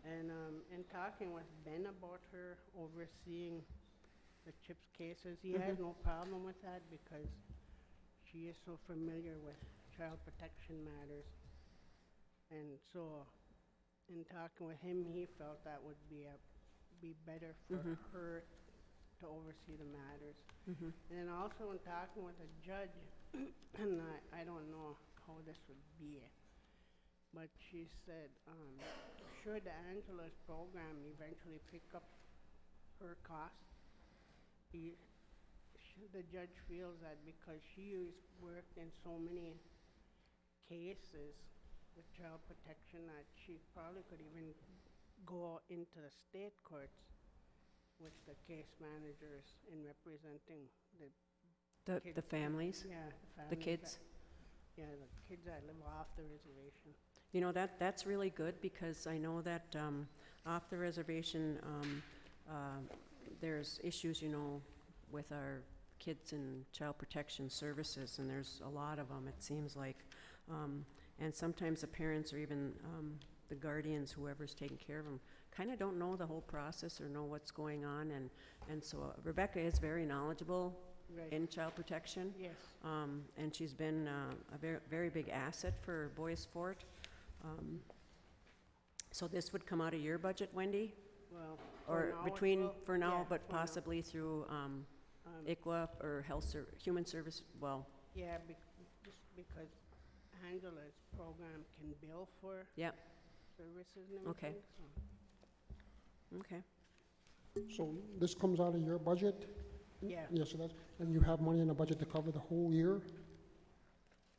And in talking with Ben about her overseeing the CHIPS cases, he has no problem with that because she is so familiar with child protection matters. And so, in talking with him, he felt that would be better for her to oversee the matters. And then also in talking with the judge, and I don't know how this would be, but she said, should Angela's program eventually pick up her costs, the judge feels that because she worked in so many cases with child protection that she probably could even go into the state courts with the case managers in representing The kids. families, Yeah, the families kids. Yeah, the kids that live off the reservation. You know, that's really good because I know that off the reservation, there's issues, you know, with our kids in child protection services, and there's a lot of them, it seems like. And sometimes the parents or even the guardians, whoever's taking care of them, kind of don't know the whole process or know what's going on. And so Rebecca is very knowledgeable Right. in child protection. Yes. And she's been a very, very big asset for Boys Fort. So this would come out of your budget, Wendy? Well, Or for now, yeah, but for now. possibly through ICWA or Human Service, well, Yeah, just because Angela's program can bill for yep, services and Okay. everything, so. okay. So this comes out of your budget? Yeah, Yes, so that's, and you have money in the budget to cover the whole year?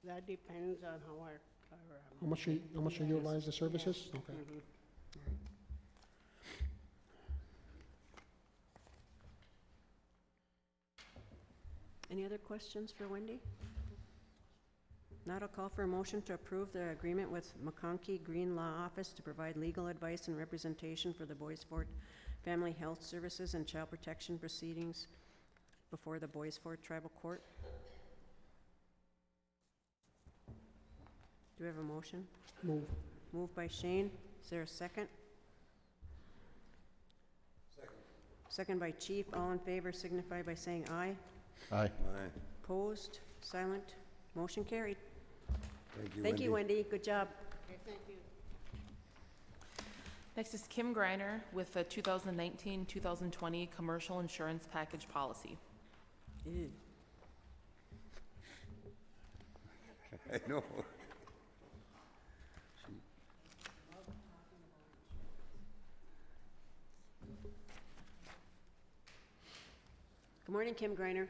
that depends on how our How much you utilize the services? Okay. Any other questions for Wendy? Not a call for a motion to approve the agreement with McConkey Green Law Office to provide legal advice and representation for the Boys Fort Family Health Services and Child Protection Proceedings before the Boys Fort Tribal Court. Do we have a motion? Move. Moved by Shane. Is there a second? Second by Chief. All in favor signify by saying aye. Aye. Opposed? Silent? Motion carried. Thank you, Thank you, Wendy. Good job. Okay, thank you. Next is Kim Greiner with the 2019-2020 Commercial Insurance Package Policy. Ew. I know. Good morning, Kim Greiner.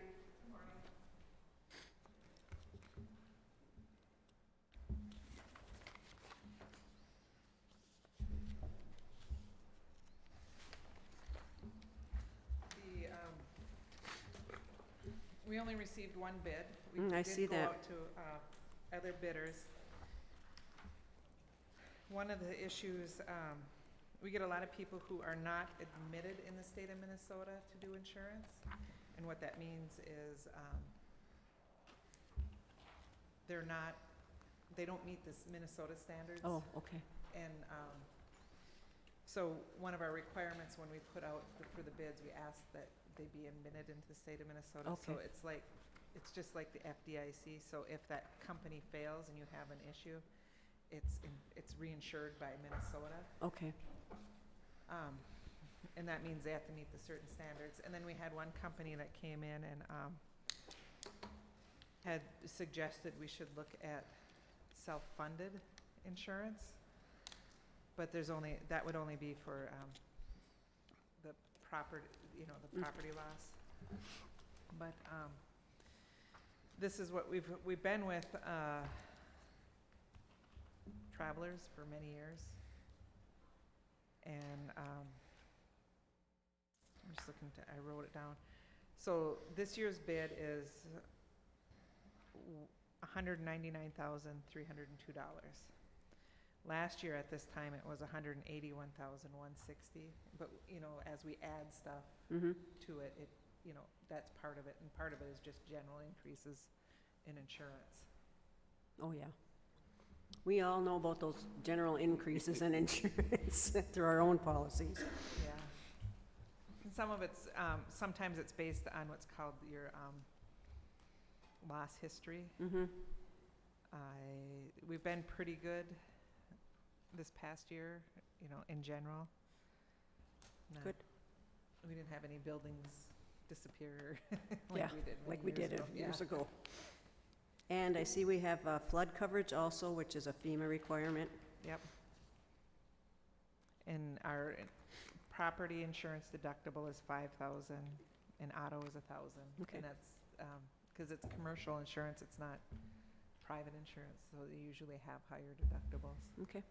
We only received one bid. I see We did that. go out to other bidders. One of the issues, we get a lot of people who are not admitted in the state of Minnesota to do insurance. And what that means is they don't meet this Minnesota standards. Oh, okay. And so one of our requirements when we put out for the bids, we ask that they be admitted into the state of Minnesota. So Okay. it's just like the FDIC. So if that company fails and you have an issue, it's reinsured by Minnesota. Okay. And that means they have to meet the certain standards. And then we had one company that came in and had suggested we should look at self-funded insurance. But that would only be for the property, the property loss. But this is what we've been with Travelers for many years. And I'm just looking I wrote it down. So this year's bid is $199,302. Last year at this time, it was $181,160. But, as we add stuff Mm-hmm. to it, that's part of it. And part of it is just general increases in insurance. Oh, yeah. We all know about those general increases in insurance through our own policies. Yeah. And some of it's, sometimes it's based on what's called your loss history. Mm-hmm. We've been pretty good this past year, in general. Good. We didn't have any buildings disappear Yeah, like we did years ago. And I see we have flood coverage also, which is a FEMA requirement. Yep. And our property insurance deductible is $5,000 and auto is $1,000. Okay. And that's, because it's commercial insurance, it's not private insurance, so they usually have higher deductibles. Okay.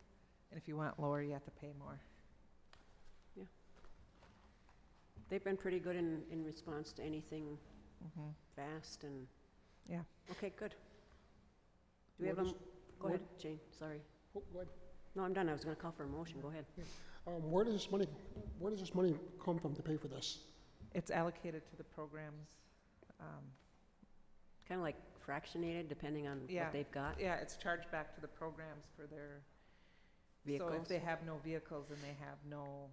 And if you want lower, you have to pay more. They've been pretty good in response to anything Mm-hmm. fast and, Yeah. okay, good. Do we have What a, is- go ahead, Jane, sorry. Oh, go ahead. No, I'm done. I was gonna call for a motion. Go ahead. Where does this money come from to pay for this? It's allocated to the programs. Kind of like fractionated depending on Yeah. what they've got. Yeah, it's charged back to the programs for their, so if Vehicles. they have no vehicles and they have no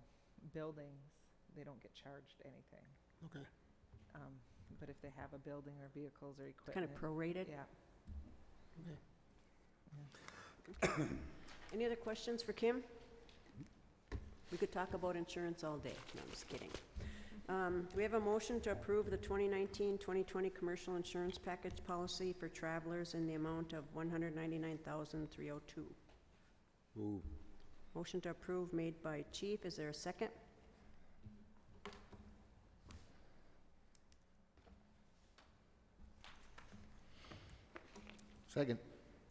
buildings, they don't get charged anything. Okay. But if they have a building or vehicles or It's kind equipment. of prorated. Yeah. Any other questions for Kim? We could talk about insurance all day. No, I'm just kidding. Do we have a motion to approve the 2019-2020 commercial insurance package policy for travelers in the amount of $199,302? Move. Motion to approve made by Chief. Is there a second? Second.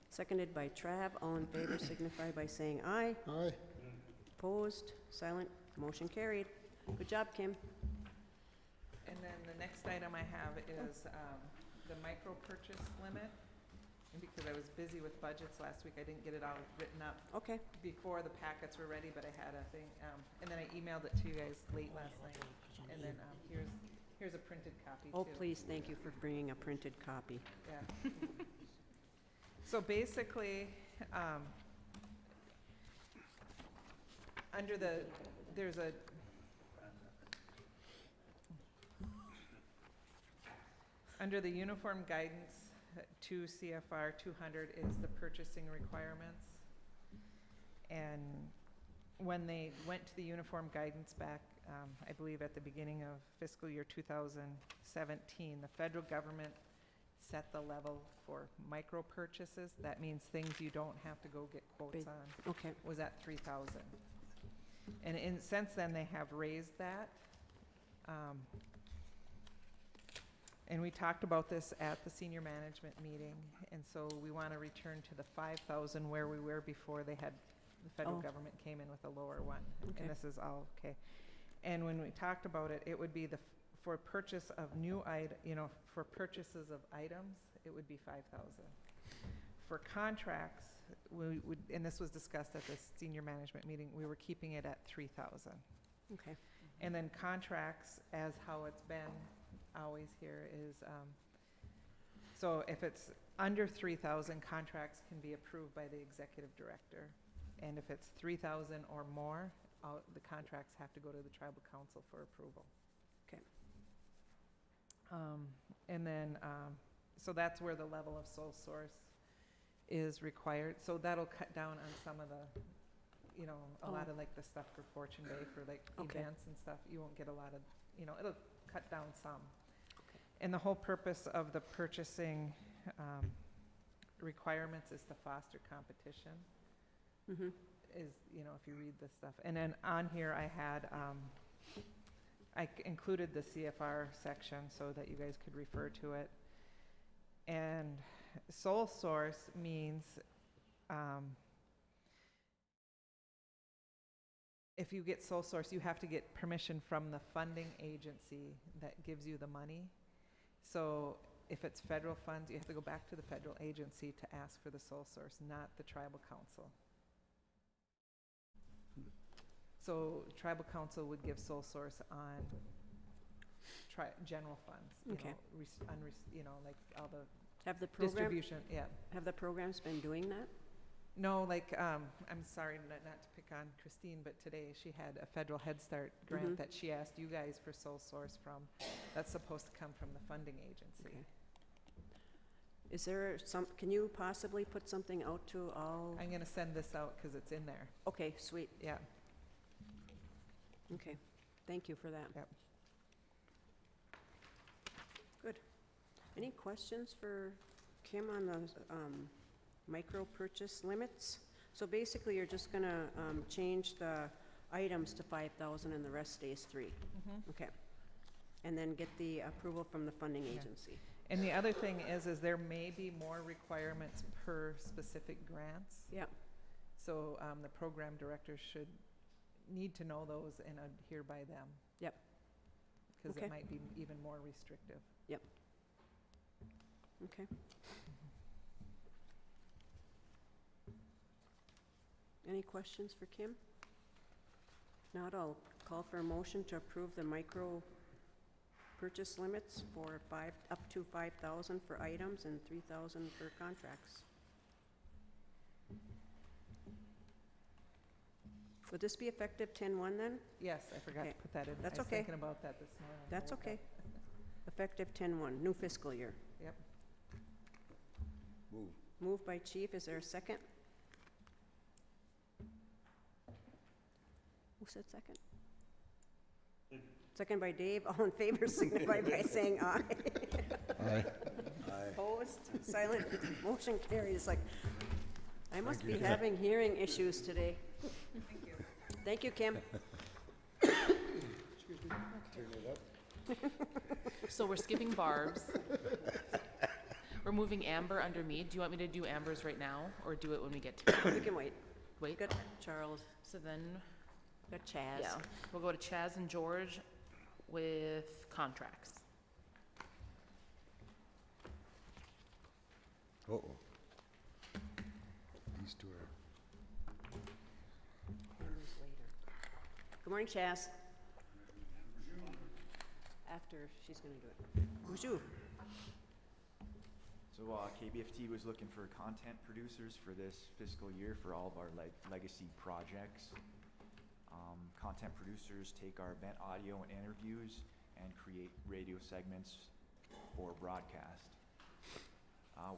Seconded by Trav. All in favor signify by saying aye. Aye. Opposed? Silent? Motion carried. Good job, Kim. And then the next item I have is the micro purchase limit. And because I was busy with budgets last week, I didn't get it all written up Okay, before the packets were ready, but I had a thing, and then I emailed it to you guys late last night. And then, here's a printed copy too. oh, please, thank you for bringing a printed copy. Yeah. So basically, under the, there's a, under the uniform guidance, 2 CFR 200 is the purchasing requirements. And when they went to the uniform guidance back, I believe at the beginning of fiscal year 2017, the federal government set the level for micro purchases. That means things you don't have to go get quotes Big. on, Okay, was at 3,000. And since then, they have raised that. And we talked about this at the senior management meeting, and so we want to return to the 5,000 where we were before the federal Oh. government came in with a lower one. Okay. And this is all, okay. And when we talked about it, it would be for purchase of for purchases of items, it would be 5,000. For contracts, we would, and this was discussed at the senior management meeting, we were keeping it at 3,000. okay. And then contracts, as how it's been always here is, so if it's under 3,000, contracts can be approved by the executive director. And if it's 3,000 or more, the contracts have to go to the tribal council for approval. Okay. And then, so that's where the level of sole source is required. So that'll cut down on some of the, a lot of like the stuff for Fortune Day for like Okay. events and stuff. You won't get a lot of, it'll cut down some. And the whole purpose of the purchasing requirements is to foster competition. Mm-hmm. Is, if you read this stuff. And then on here I had, included the CFR section so that you guys could refer to it. And sole source means, if you get sole source, you have to get permission from the funding agency that gives you the money. So if it's federal funds, you have to go back to the federal agency to ask for the sole source, not the tribal council. So tribal council would give sole source on general funds, Okay. like all the Have the program, distribution, yeah. have the programs been doing that? No, like, I'm sorry not to pick on Christine, but today she had a federal Head Start grant Mhm. that she asked you guys for sole source from. That's supposed to come from the funding agency. Okay. Is there can you possibly put something out to all? I'm gonna send this out because it's in there, Okay, sweet. yeah. Okay, thank you for that. Yep. Good. Any questions for Kim on the micro purchase limits? So basically, you're just gonna change the items to 5,000 and the rest stays 3. Mhm. Okay. And then get the approval from the funding Yeah. agency. And the other thing is there may be more requirements per specific grants. Yeah. So the program directors should need to know those and adhere by them. Yep. Because Okay. it might be even more restrictive. Okay. Any questions for Kim? Not, I'll call for a motion to approve the micro purchase limits for up to 5,000 for items and 3,000 for contracts. Would this be effective 10/1 then? Yes, I forgot to Okay. put that in. That's I was okay. thinking about that this morning. when I That's woke okay. up. Effective 10/1, new fiscal year. Yep. Move. Moved by Chief, is there a second? Who said second? Second by Dave, all in favor signify by saying aye. Aye. Aye. Opposed, silent, motion carries. Like, I must Thank be you. having hearing issues today. Thank you. Thank you, Kim. Excuse me. Turn it up. So we're skipping Barb's. We're moving Amber under me. Do you want me to do Amber's right now, or do it when we get to it? We can wait. Wait? Got Charles, So then, got Chaz. yeah, we'll go to Chaz and George with contracts. Uh-oh. these two are. Good morning, Chas. After she's gonna do it. Bonjour. So KBFT was looking for content producers for this fiscal year for all of our legacy projects. Content producers take our event audio and interviews and create radio segments for broadcast.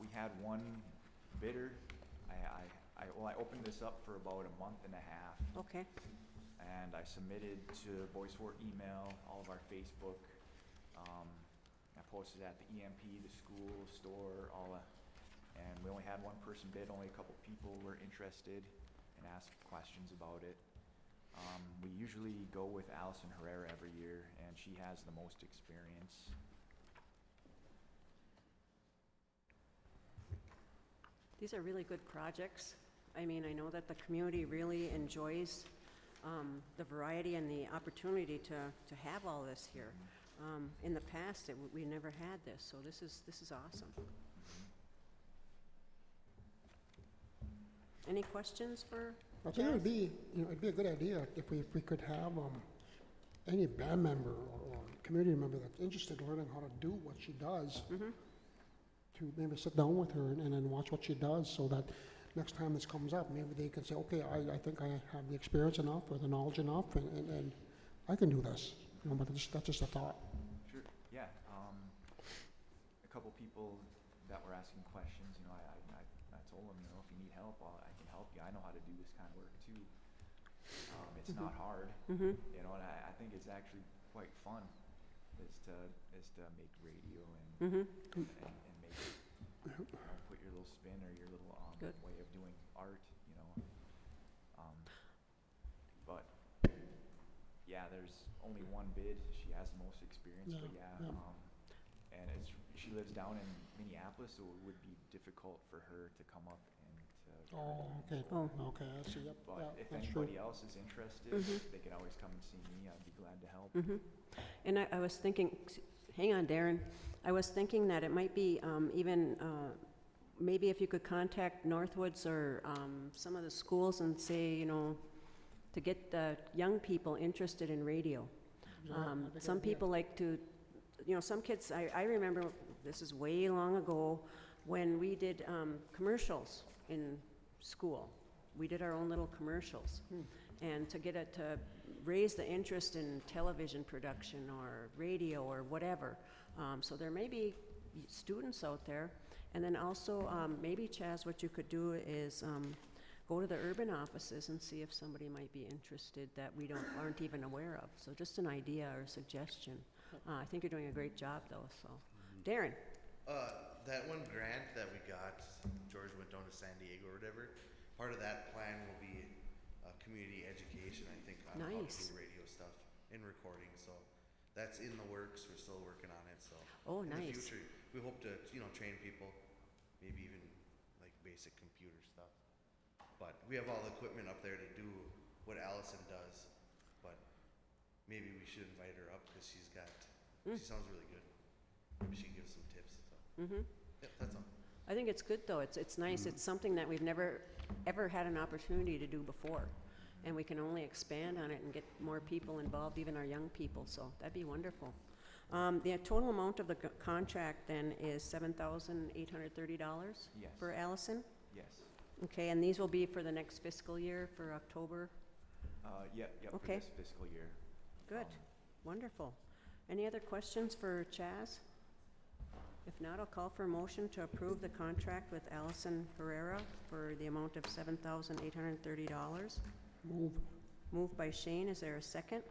We had one bidder. I opened this up for about a month and a half. Okay. And I submitted to Boys Fort email, all of our Facebook. I posted at the EMP, the school, store, and we only had one person bid. Only a couple people were interested and asked questions about it. We usually go with Allison Herrera every year, and she has the most experience. These are really good projects. I mean, I know that the community really enjoys the variety and the opportunity to have all this here. In the past, we never had this, so this is awesome. Any questions for I think it would be, it'd be a good idea if we could have any band member or community member that's interested in learning how to do what she does, to maybe sit down with her and then watch what she does, so that next time this comes up, maybe they can say, okay, I think I have the experience enough or the knowledge enough, and I can do this. But that's just a thought. Sure. Yeah. A couple people that were asking questions, I told them, if you need help, I can help you. I know how to do this kind of work too. It's not hard, and I think it's actually quite fun, is to make radio and make put your little spin or your little way of doing art, But yeah, there's only one bid. She has the most experience, but and she lives down in Minneapolis, so it would be difficult for her to come up and to. Okay, I see. Yep. But if that's anybody true. else is interested, they can always come and see me. I'd be glad to help. And I was thinking, hang on, Darren. I was thinking that it might be even maybe if you could contact Northwoods or some of the schools and say, to get the young people interested in radio. Some people like to, some kids, I remember, this is way long ago, when we did commercials in school. We did our own little commercials. And to get it to raise the interest in television production or radio or whatever. So there may be students out there. And then also, maybe, Chaz, what you could do is go to the urban offices and see if somebody might be interested that we aren't even aware of. So just an idea or a suggestion. I think you're doing a great job, though. So, Darren. That one grant that we got, George went down to San Diego or whatever. Part of that plan will be community education, I think, on how to do radio stuff and recording. So that's in the works. We're still working on it. So in the future, we hope to train people, maybe even like basic computer stuff. But we have all the equipment up there to do what Allison does. But maybe we should invite her up because she sounds really good. Maybe she can give some tips. So. Yep, that's all. I think it's good, though. It's nice. It's something that we've never ever had an opportunity to do before, and we can only expand on it and get more people involved, even our young people. So that'd be wonderful. The total amount of the contract then is $7,830 for Allison. Yes. Okay, and these will be for the next fiscal year for October. Yep. Okay. For this fiscal year. Good. Wonderful. Any other questions for Chaz? If not, I'll call for a motion to approve the contract with Allison Herrera for the amount of $7,830. Moved by Shane. Is there a second?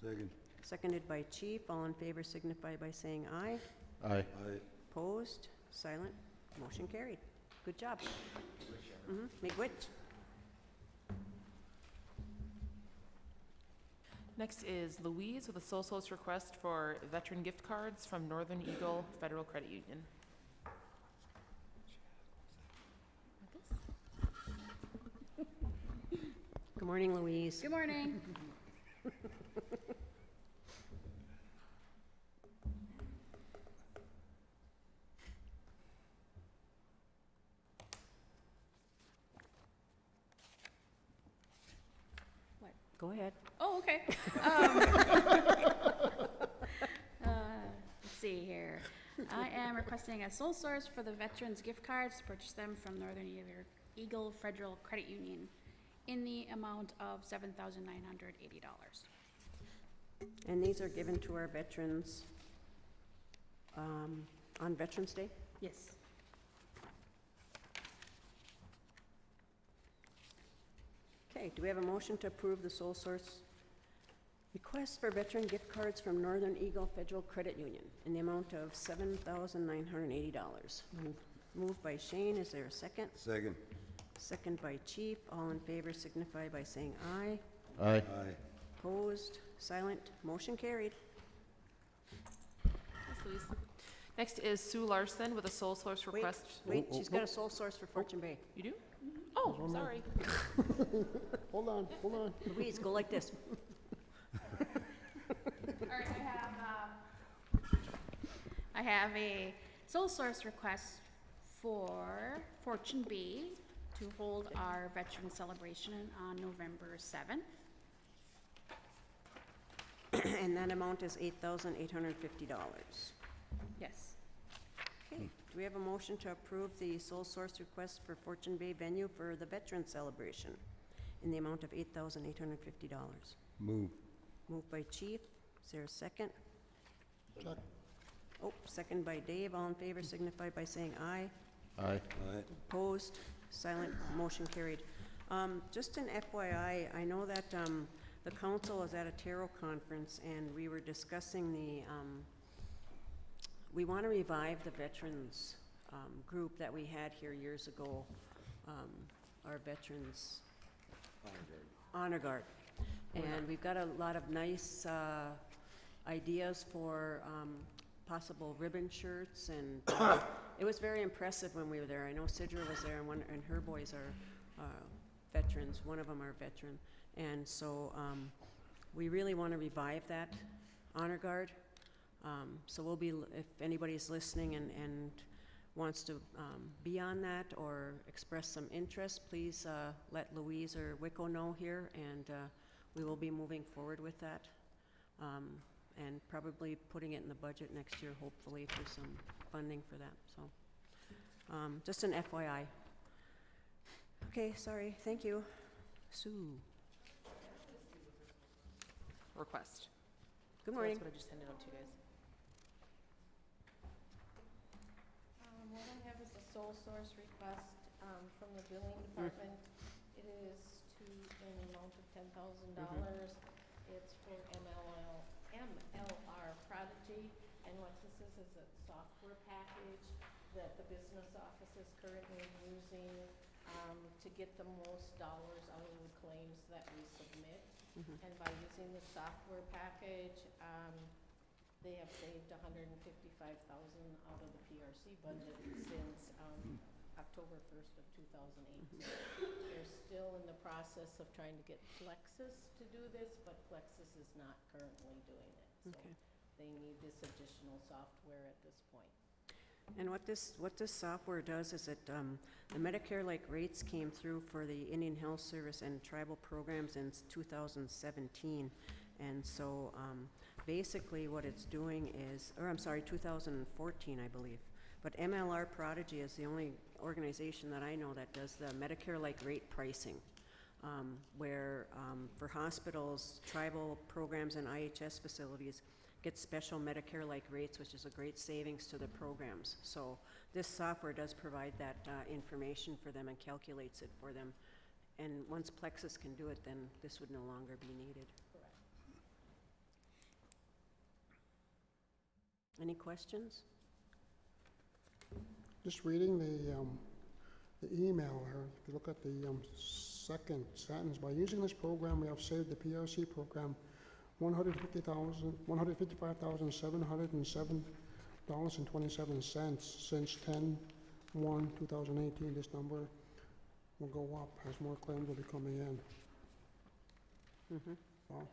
Second. Seconded by Chief. All in favor signify by saying aye. Aye. Opposed? Silent? Motion carried. Good job. Miigwech. Next is Louise with a sole source request for veteran gift cards from Northern Eagle Federal Credit Union. Good morning, Louise. Good morning. Go ahead. Oh, okay. Let's see here. I am requesting a sole source for the veterans gift cards to purchase them from Northern Eagle Federal Credit Union in the amount of $7,980. And these are given to our veterans on Veterans Day? Yes. Okay, do we have a motion to approve the sole source request for veteran gift cards from Northern Eagle Federal Credit Union in the amount of $7,980? Moved by Shane, is there a second? Second. Second by Chief, all in favor signify by saying aye. Aye. Aye. Opposed, silent, motion carried. Thanks, Louise. Next is Sue Larson with a sole source request. Wait, she's got a sole source for Fortune Bay. You do? Oh, sorry. Hold on, hold on. Louise, go like this. All right, I have a sole source request for Fortune Bay to hold our veteran celebration on November 7th. And that amount is $8,850. Yes. Okay, do we have a motion to approve the sole source request for Fortune Bay venue for the veteran celebration in the amount of $8,850? Move. Moved by Chief, is there a second? Check. Oh, second by Dave, all in favor signify by saying aye. Aye. Aye. Opposed, silent, motion carried. Just an FYI, I know that the council was at a tarot conference and we were discussing we want to revive the veterans group that we had here years ago, our veterans honor guard. And we've got a lot of nice ideas for possible ribbon shirts, and it was very impressive when we were there. I know Sidra was there, and her boys are veterans. One of them are veteran, and so we really want to revive that honor guard. So we'll be, if anybody's listening and wants to be on that or express some interest, please let Louise or Wicco know here, and we will be moving forward with that, and probably putting it in the budget next year, hopefully, for some funding for that. So just an FYI. Okay, sorry, thank you. Sue. Request. Good morning. So that's what I just handed out to you guys. What I have is a sole source request from the billing department. It is to an amount of $10,000. It's for MLR Prodigy, and what this is a software package that the business office is currently using to get the most dollars out of the claims that we submit. And by using the software package, they have saved $155,000 out of the PRC budget since October 1st of 2018. They're still in the process of trying to get Plexus to do this, but Plexus is not currently doing it. So Okay. they need this additional software at this point. And what this software does is it, the Medicare-like rates came through for the Indian Health Service and tribal programs in 2017. And so basically what it's doing is, or I'm sorry, 2014, I believe. But MLR Prodigy is the only organization that I know that does the Medicare-like rate pricing, where for hospitals, tribal programs, and IHS facilities, get special Medicare-like rates, which is a great savings to the programs. So this software does provide that information for them and calculates it for them. And once Plexus can do it, then this would no longer be needed. Correct. Any questions? Just reading the email here, if you look at the second sentence, by using this program, we have saved the PRC program $150,707.27 since 10/1/2018. This number will go up as more claims will be coming in. Wow.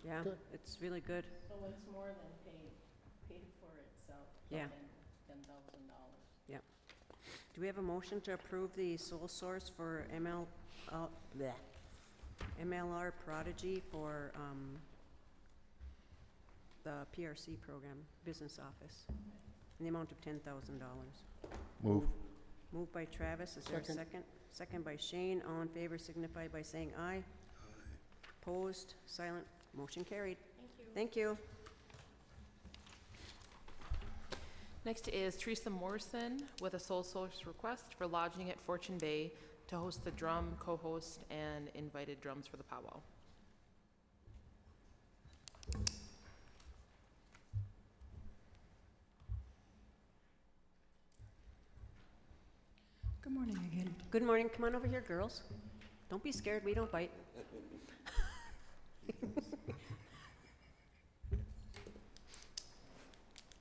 Yeah, Okay. it's really good. So it's more than paid for itself. Yeah. $10,000. Yep. Do we have a motion to approve the sole source for MLR Prodigy for the PRC program, business office, in the amount of $10,000. Move. Moved by Travis, is there a Second. second? Second by Shane, all in favor signify by saying aye. Opposed, silent, motion carried. Thank you. Next is Teresa Morrison with a sole source request for lodging at Fortune Bay to host the drum, co-host, and invited drums for the powwow. Good morning again. Good morning, come on over here, girls. Don't be scared, we don't bite.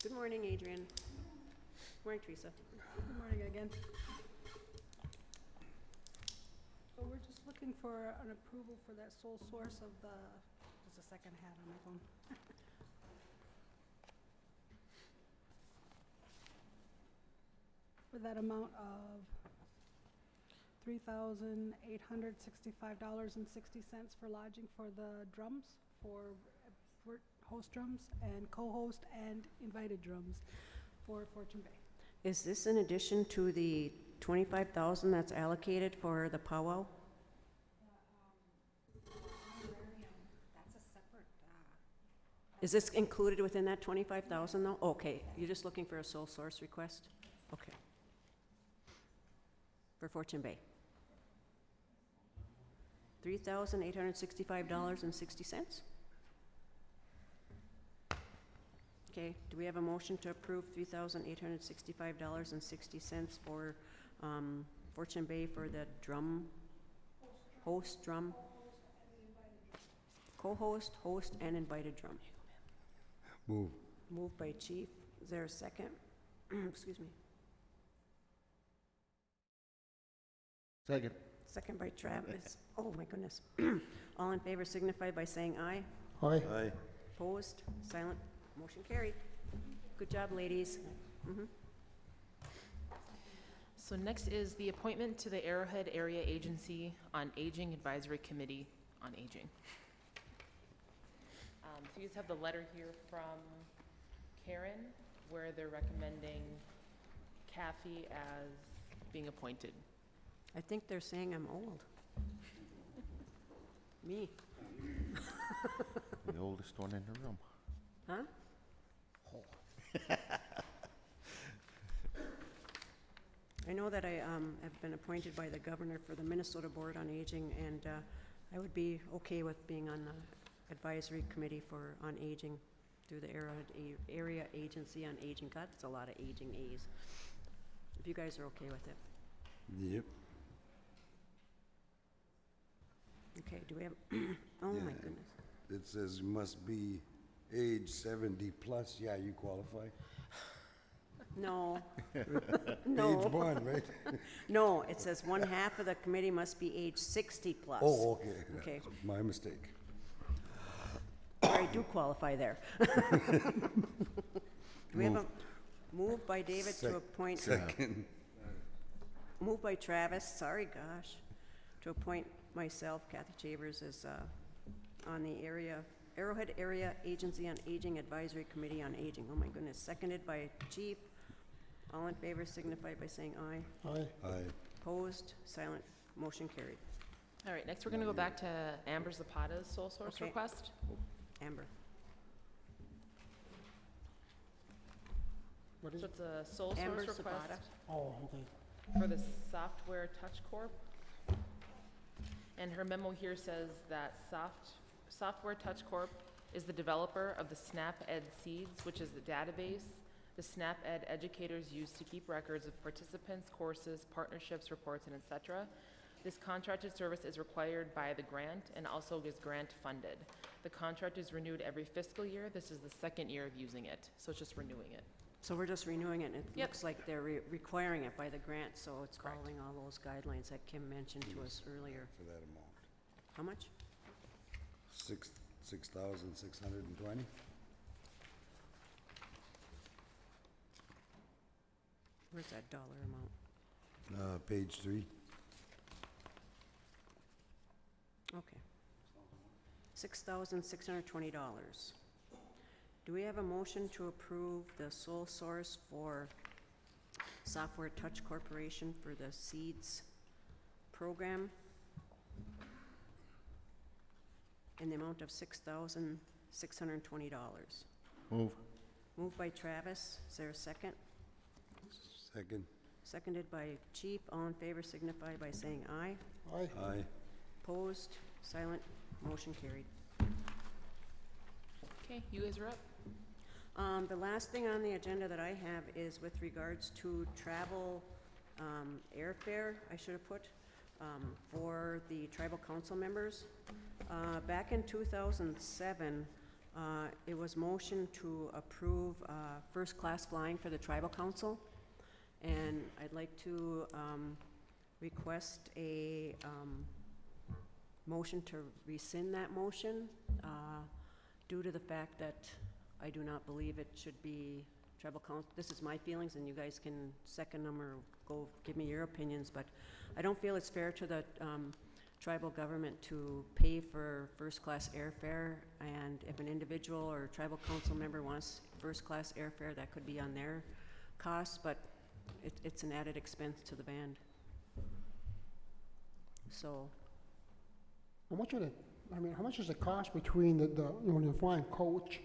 Good morning, Adrian. Good morning, Teresa. Good morning again. So we're just looking for an approval for that sole source of the, there's a second hat on my phone. For that amount of $3,865.60 for lodging for the drums, for host drums and co-host and invited drums for Fortune Bay. Is this in addition to the 25,000 that's allocated for the powwow? That's a separate, Is this included within that 25,000 though? Okay, you're just looking for a sole source request? Okay. For Fortune Bay. $3,865.60? Okay, do we have a motion to approve $3,865.60 for Fortune Bay for the drum, host drum, co-host, host, and invited drum? Move. Moved by Chief. Is there a second? Excuse me. Second. Second by Travis. Oh, my goodness. All in favor signify by saying aye. Aye. Aye. Opposed? Silent? Motion carried. Good job, ladies. Mhm. So next is the appointment to the Arrowhead Area Agency on Aging Advisory Committee on Aging. So you just have the letter here from Karen, where they're recommending Kathy as being appointed. I think they're saying I'm old. Me. The oldest one in the room. Huh? I know that I have been appointed by the governor for the Minnesota Board on Aging, and I would be okay with being on the advisory committee on aging through the area agency on aging. God, it's a lot of aging A's. If you guys are okay with it. Yep. Okay, do we have, oh my Yeah. goodness. It says you must be age 70 plus. Yeah, you qualify. No. No. Page 1, right? No, it says one half of the committee must be age 60 plus. Oh, okay. Okay. My mistake. I do qualify there. Do we have a move by David to appoint? Second. Moved by Travis, sorry, gosh, to appoint myself, Kathy Chambers, as on the Arrowhead Area Agency on Aging Advisory Committee on Aging. Oh my goodness, seconded by Chief. All in favor signify by saying aye. Aye. Aye. Opposed, silent, motion carried. All right, next we're gonna go back to Amber Zapata's sole source Okay. request. Amber. What is So it? it's a sole Amber source request Zapata. Oh, okay. for the Software Touch Corp. And her memo here says that Software Touch Corp is the developer of the SnapEd Seeds, which is the database the SnapEd educators use to keep records of participants, courses, partnerships, reports, and etc. This contracted service is required by the grant and also is grant funded. The contract is renewed every fiscal year. This is the second year of using it, so it's just renewing it. So we're just renewing it, and it Yep. looks like they're requiring it by the grant, so it's following all those guidelines that Kim mentioned to us earlier. For that amount. How much? 6,620. Where's that dollar amount? Page 3. Okay. $6,620. Do we have a motion to approve the sole source for Software Touch Corporation for the SEEDS program in the amount of $6,620? Move. Moved by Travis. Is there a second? Second. Seconded by Chief. All in favor signify by saying aye. Aye. Aye. Opposed? Silent? Motion carried. Okay, you guys are up. The last thing on the agenda that I have is with regards to travel airfare, I should have put, for the tribal council members. Back in 2007, it was motioned to approve first-class flying for the tribal council. And I'd like to request a motion to rescind that motion due to the fact that I do not believe it should be tribal council. This is my feelings, and you guys can second them or go give me your opinions, but I don't feel it's fair to the tribal government to pay for first-class airfare, and if an individual or tribal council member wants first-class airfare, that could be on their cost, but it's an added expense to the band. So, How much how much is the cost between when you're flying coach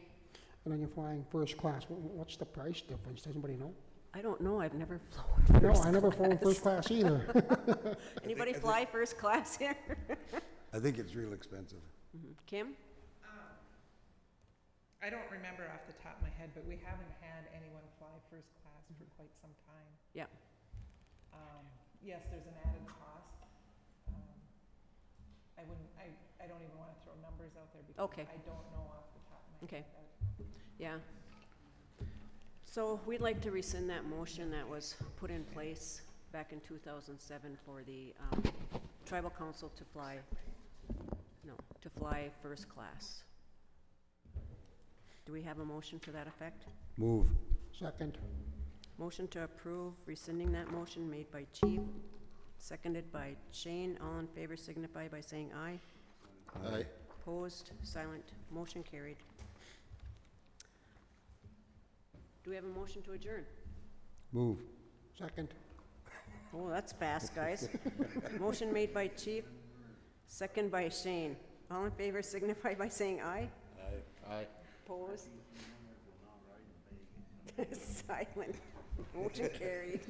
and then you're flying first class? What's the price difference? Does anybody know? I don't know, I've never flown No, first I never flown class. first class either. Anybody fly first class here? I think it's real expensive. Kim? I don't remember off the top of my head, but we haven't had anyone fly first class for quite some time. Yeah. Yes, there's an added cost. I don't even want to throw numbers out there because Okay. I don't know off the top of my Okay. head. Yeah. So we'd like to rescind that motion that was put in place back in 2007 for the tribal council to fly first class. Do we have a motion to that effect? Move. Second. Motion to approve, rescinding that motion made by Chief, seconded by Shane. All in favor signify by saying aye. Aye. Opposed, silent, motion carried. Do we have a motion to adjourn? Move. Second. Oh, that's fast, guys. Motion made by Chief, second by Shane. All in favor signify by saying aye. Aye. Aye. Opposed? Silent, motion carried.